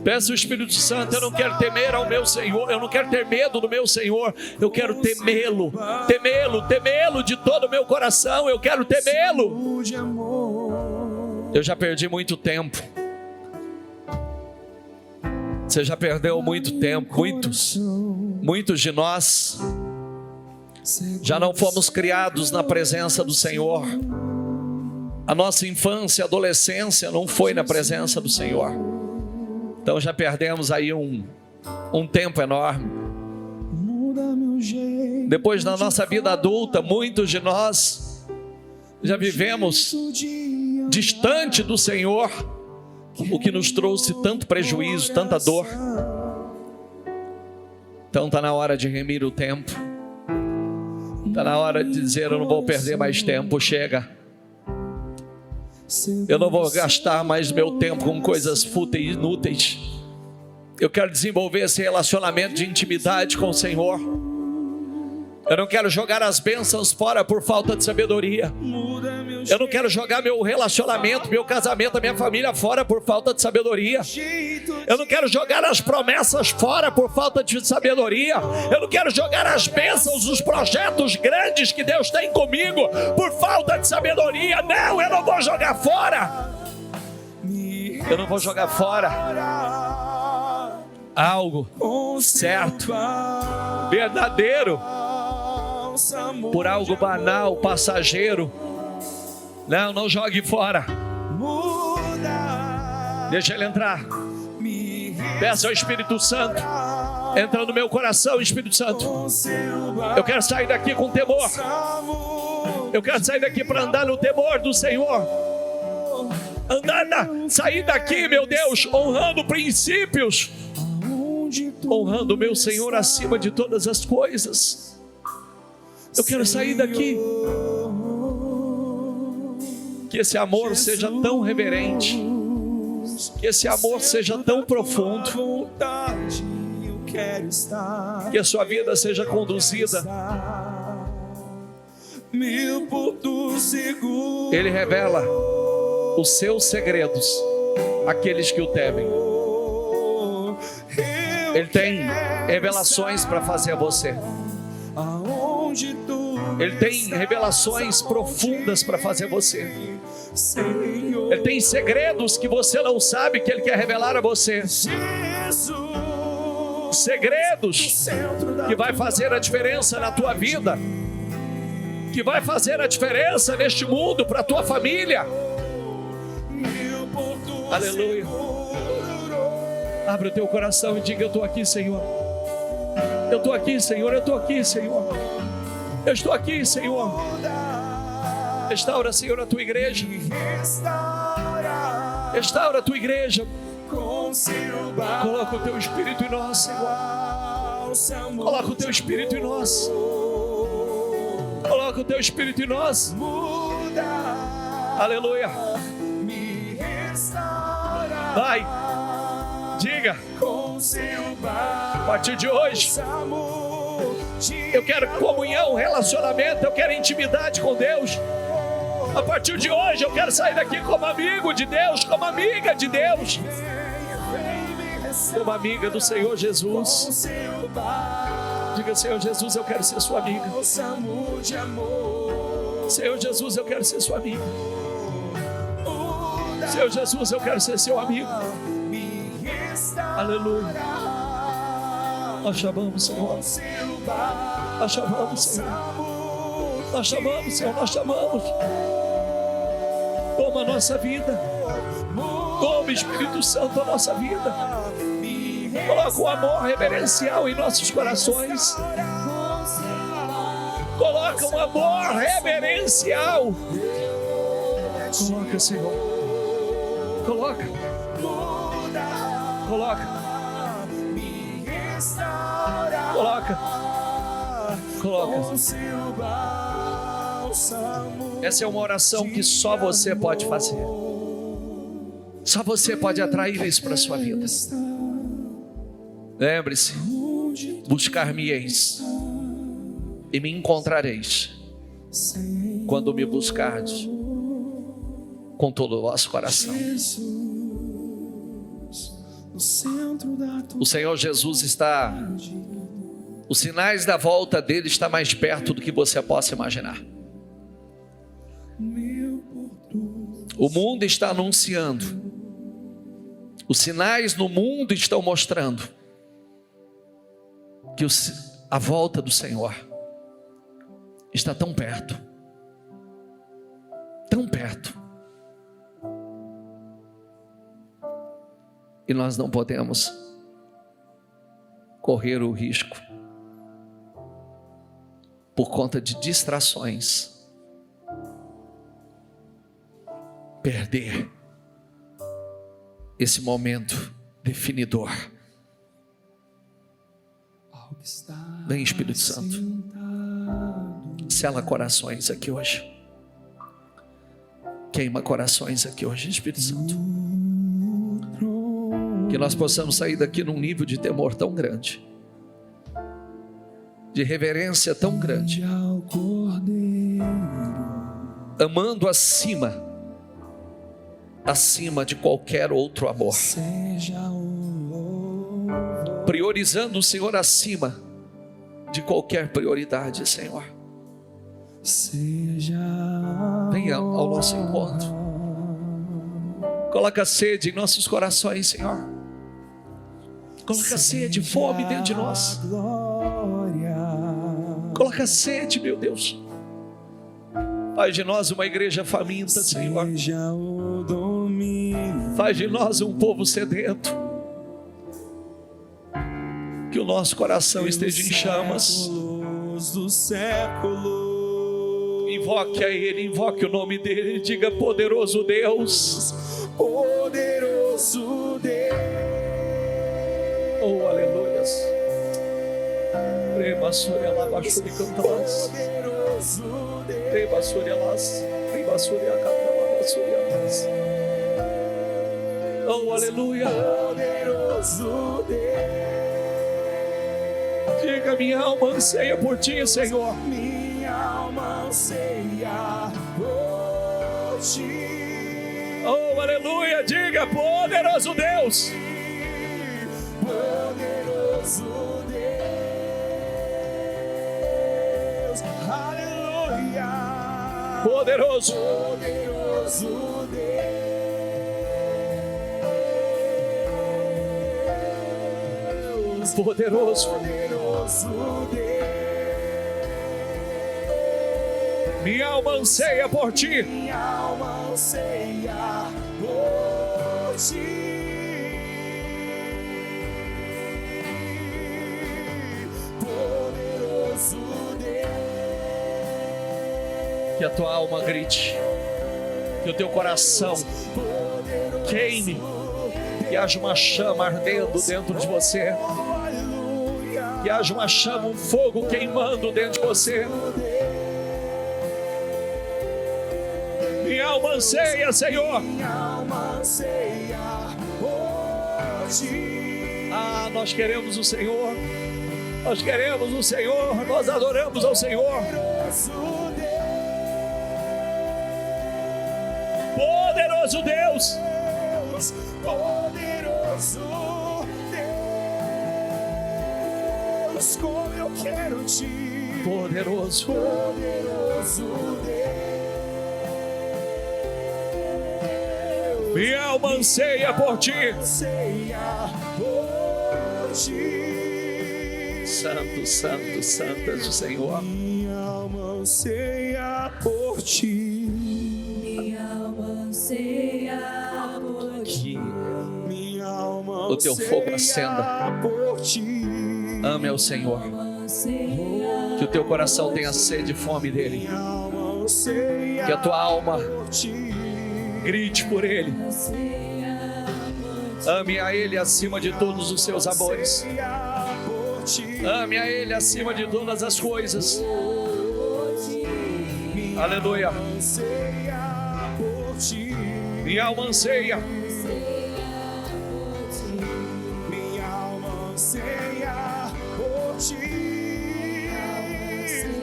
Peça o Espírito Santo: eu não quero temer ao meu Senhor, eu não quero ter medo do meu Senhor, eu quero temê-lo, temê-lo de todo o meu coração, eu quero temê-lo. Eu já perdi muito tempo. Você já perdeu muito tempo. Muitos de nós já não fomos criados na presença do Senhor. A nossa infância, adolescência não foi na presença do Senhor. Então já perdemos aí um tempo enorme. Depois da nossa vida adulta, muitos de nós já vivemos distante do Senhor, o que nos trouxe tanto prejuízo, tanta dor. Então está na hora de remir o tempo. Está na hora de dizer: eu não vou perder mais tempo, chega. Eu não vou gastar mais meu tempo com coisas fúteis e inúteis. Eu quero desenvolver esse relacionamento de intimidade com o Senhor. Eu não quero jogar as bênçãos fora por falta de sabedoria. Eu não quero jogar meu relacionamento, meu casamento, a minha família fora por falta de sabedoria. Eu não quero jogar as promessas fora por falta de sabedoria. Eu não quero jogar as bênçãos, os projetos grandes que Deus tem comigo por falta de sabedoria. Não, eu não vou jogar fora. Eu não vou jogar fora algo certo, verdadeiro, por algo banal, passageiro. Não, não jogue fora. Deixa ele entrar. Peça ao Espírito Santo: entra no meu coração, Espírito Santo. Eu quero sair daqui com temor. Eu quero sair daqui para andar no temor do Senhor. Sair daqui, meu Deus, honrando princípios, honrando o meu Senhor acima de todas as coisas. Eu quero sair daqui. Que esse amor seja tão reverente, que esse amor seja tão profundo, que a sua vida seja conduzida. Ele revela os seus segredos àqueles que o temem. Ele tem revelações para fazer a você. Ele tem revelações profundas para fazer você. Ele tem segredos que você não sabe que Ele quer revelar a você. Segredos que vai fazer a diferença na tua vida, que vai fazer a diferença neste mundo para a tua família. Aleluia. Abre o teu coração e diga: eu estou aqui, Senhor. Eu estou aqui, Senhor. Eu estou aqui, Senhor. Eu estou aqui, Senhor. Restaura, Senhor, a tua igreja. Restaura a tua igreja. Coloca o teu Espírito em nós, Senhor. Coloca o teu Espírito em nós. Coloca o teu Espírito em nós. Aleluia. Vai. Diga: a partir de hoje eu quero comunhão, relacionamento, eu quero intimidade com Deus. A partir de hoje eu quero sair daqui como amigo de Deus, como amiga de Deus, como amiga do Senhor Jesus. Diga: Senhor Jesus, eu quero ser sua amiga. Senhor Jesus, eu quero ser sua amiga. Senhor Jesus, eu quero ser seu amigo. Aleluia. Nós chamamos, Senhor. Nós chamamos, Senhor. Nós chamamos, Senhor. Nós chamamos. Toma a nossa vida. Toma, Espírito Santo, a nossa vida. Coloca o amor reverencial em nossos corações. Coloca um amor reverencial. Coloca, Senhor. Coloca. Coloca. Coloca. Coloca. Essa é uma oração que só você pode fazer. Só você pode atrair isso para a sua vida. Lembre-se: buscar-me-eis e me encontrareis quando me buscardes com todo o vosso coração. O Senhor Jesus está, os sinais da volta dele estão mais perto do que você possa imaginar. O mundo está anunciando, os sinais no mundo estão mostrando que a volta do Senhor está tão perto, tão perto. E nós não podemos correr o risco, por conta de distrações, perder esse momento definidor. Vem, Espírito Santo. Sela corações aqui hoje. Queima corações aqui hoje, Espírito Santo. Que nós possamos sair daqui num nível de temor tão grande, de reverência tão grande, amando acima de qualquer outro amor, priorizando o Senhor acima de qualquer prioridade, Senhor. Venha ao nosso encontro. Coloca sede em nossos corações, Senhor. Coloca sede, fome dentro de nós. Coloca sede, meu Deus. Faz de nós uma igreja faminta, Senhor. Faz de nós um povo sedento. Que o nosso coração esteja em chamas. Invoque a Ele, invoque o nome dEle. Diga: poderoso Deus. Poderoso Deus. Oh, aleluias. Prema Surya Labashuri Cantalas. Prema Surya Las. Prema Surya Cantalas. Surya. Oh, aleluia. Poderoso Deus. Diga: minha alma anseia por Ti, Senhor. Minha alma anseia por Ti. Oh, aleluia. Diga: poderoso Deus. Poderoso Deus. Aleluia. Poderoso. Poderoso Deus. Poderoso. Poderoso Deus. Minha alma anseia por Ti. Minha alma anseia por Ti. Poderoso Deus. Que a tua alma grite, que o teu coração queime, que haja uma chama ardendo dentro de você, que haja uma chama, um fogo queimando dentro de você. Minha alma anseia, Senhor. Minha alma anseia por Ti. Ah, nós queremos o Senhor. Nós queremos o Senhor. Nós adoramos ao Senhor. Poderoso Deus. Poderoso Deus. Como eu quero Ti. Poderoso. Poderoso Deus. Minha alma anseia por Ti. Santo, santo, santo és o Senhor. Minha alma anseia por Ti. Minha alma anseia por Ti. Minha alma o Teu fogo acenda. Ame ao Senhor. Que o teu coração tenha sede e fome dEle. Que a tua alma grite por Ele. Ame a Ele acima de todos os seus amores. Ame a Ele acima de todas as coisas. Aleluia. Minha alma anseia. Minha alma anseia por Ti.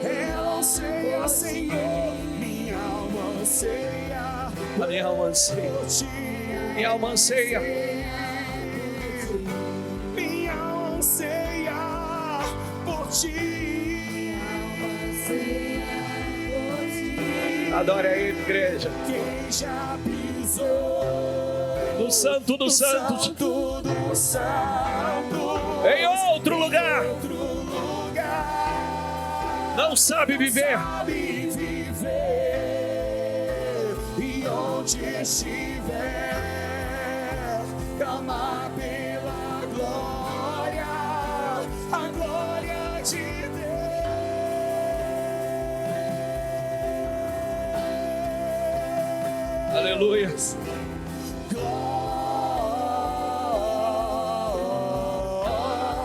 Ela anseia, Senhor. Minha alma anseia. A minha alma anseia. Minha alma anseia. Minha alma anseia por Ti. Adore a Ele, igreja. Quem já pisou no Santo dos Santos, em outro lugar, não sabe viver. E onde estiver, clamar pela glória, a glória de Deus. Aleluia.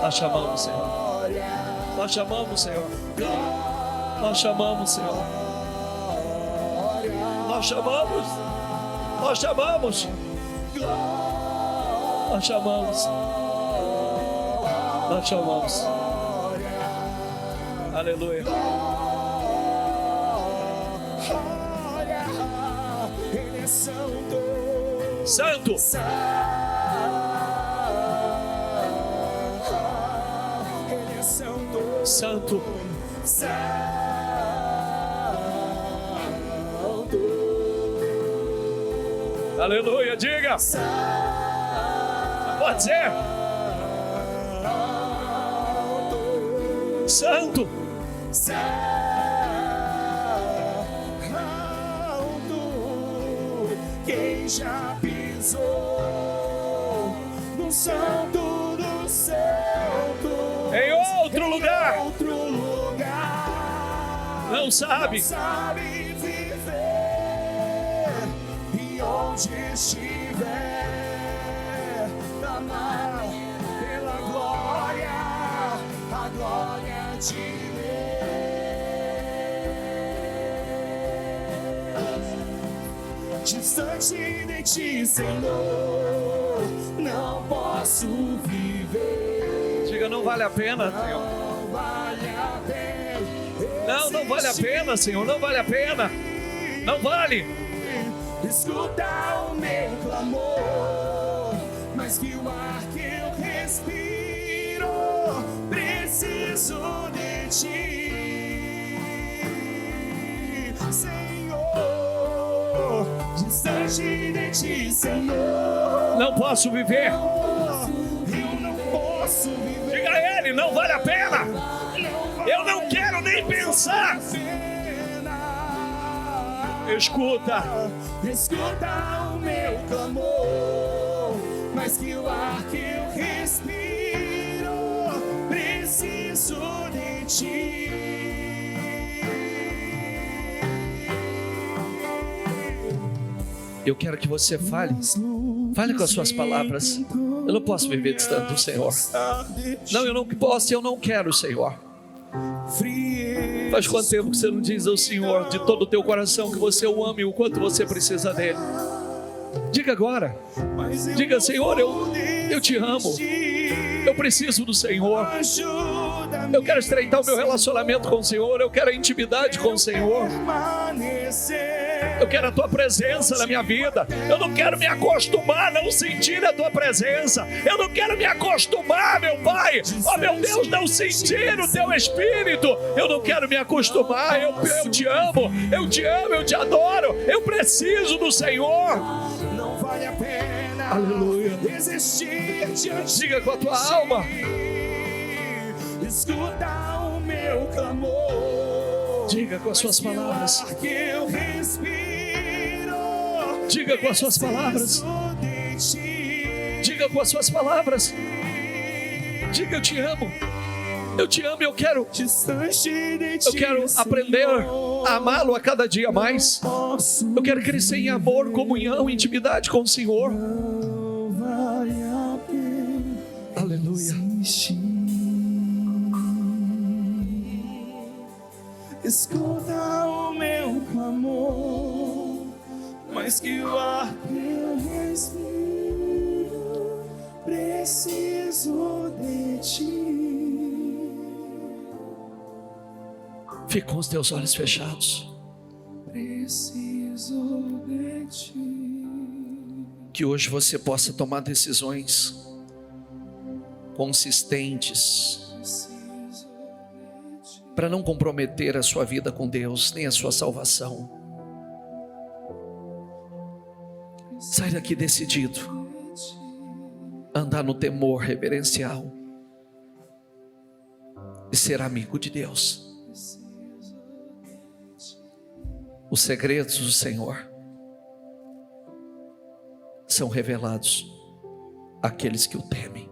Nós chamamos, Senhor. Nós chamamos, Senhor. Nós chamamos, Senhor. Nós chamamos. Nós chamamos. Nós chamamos. Nós chamamos. Aleluia. Ele é santo. Santo. Ele é santo. Santo. Aleluia, diga. Pode ser. Santo. Quem já pisou no santo do santo, Em outro lugar. outro lugar, Não sabe. sabe viver, e onde estiver, clamar pela glória, a glória de Deus. Distante de ti, Senhor, não posso viver. Diga, não vale a pena, Senhor. Não vale a pena. Não vale a pena, Senhor. Não vale a pena. Não vale. Escuta o meu clamor, mas que o ar que eu respiro, preciso de ti, Senhor. Distante de ti, Senhor, Não posso viver. eu não posso viver. Diga a Ele, não vale a pena. Eu não quero nem pensar. Escuta. Escuta o meu clamor, mas que o ar que eu respiro, preciso de ti. Eu quero que você fale. Fale com as suas palavras. Eu não posso viver distante do Senhor. Não, eu não posso e eu não quero, Senhor. Faz quanto tempo que você não diz ao Senhor de todo o teu coração que você o ama e o quanto você precisa dele? Diga agora. Diga, Senhor, eu te amo. Eu preciso do Senhor. Eu quero estreitar o meu relacionamento com o Senhor. Eu quero a intimidade com o Senhor. Eu quero a tua presença na minha vida. Eu não quero me acostumar a não sentir a tua presença. Eu não quero me acostumar, meu Pai, oh meu Deus, não sentir o teu Espírito. Eu não quero me acostumar. Eu te amo, eu te amo, eu te adoro. Eu preciso do Senhor. Não vale a pena, aleluia, desistir diante. Diga com a tua alma. Escuta o meu clamor. Diga com as suas palavras. Que eu respiro, diga com as suas palavras. Diga com as suas palavras. Diga, eu te amo. Eu te amo e eu quero aprender a amá-lo a cada dia mais. Eu quero crescer em amor, comunhão, intimidade com o Senhor. Aleluia. Escuta o meu clamor, mas que o ar que eu respiro, preciso de ti. Fique com os teus olhos fechados. Preciso de ti. Que hoje você possa tomar decisões consistentes para não comprometer a sua vida com Deus, nem a sua salvação. Sai daqui decidido a andar no temor reverencial e ser amigo de Deus. Os segredos do Senhor são revelados àqueles que o temem.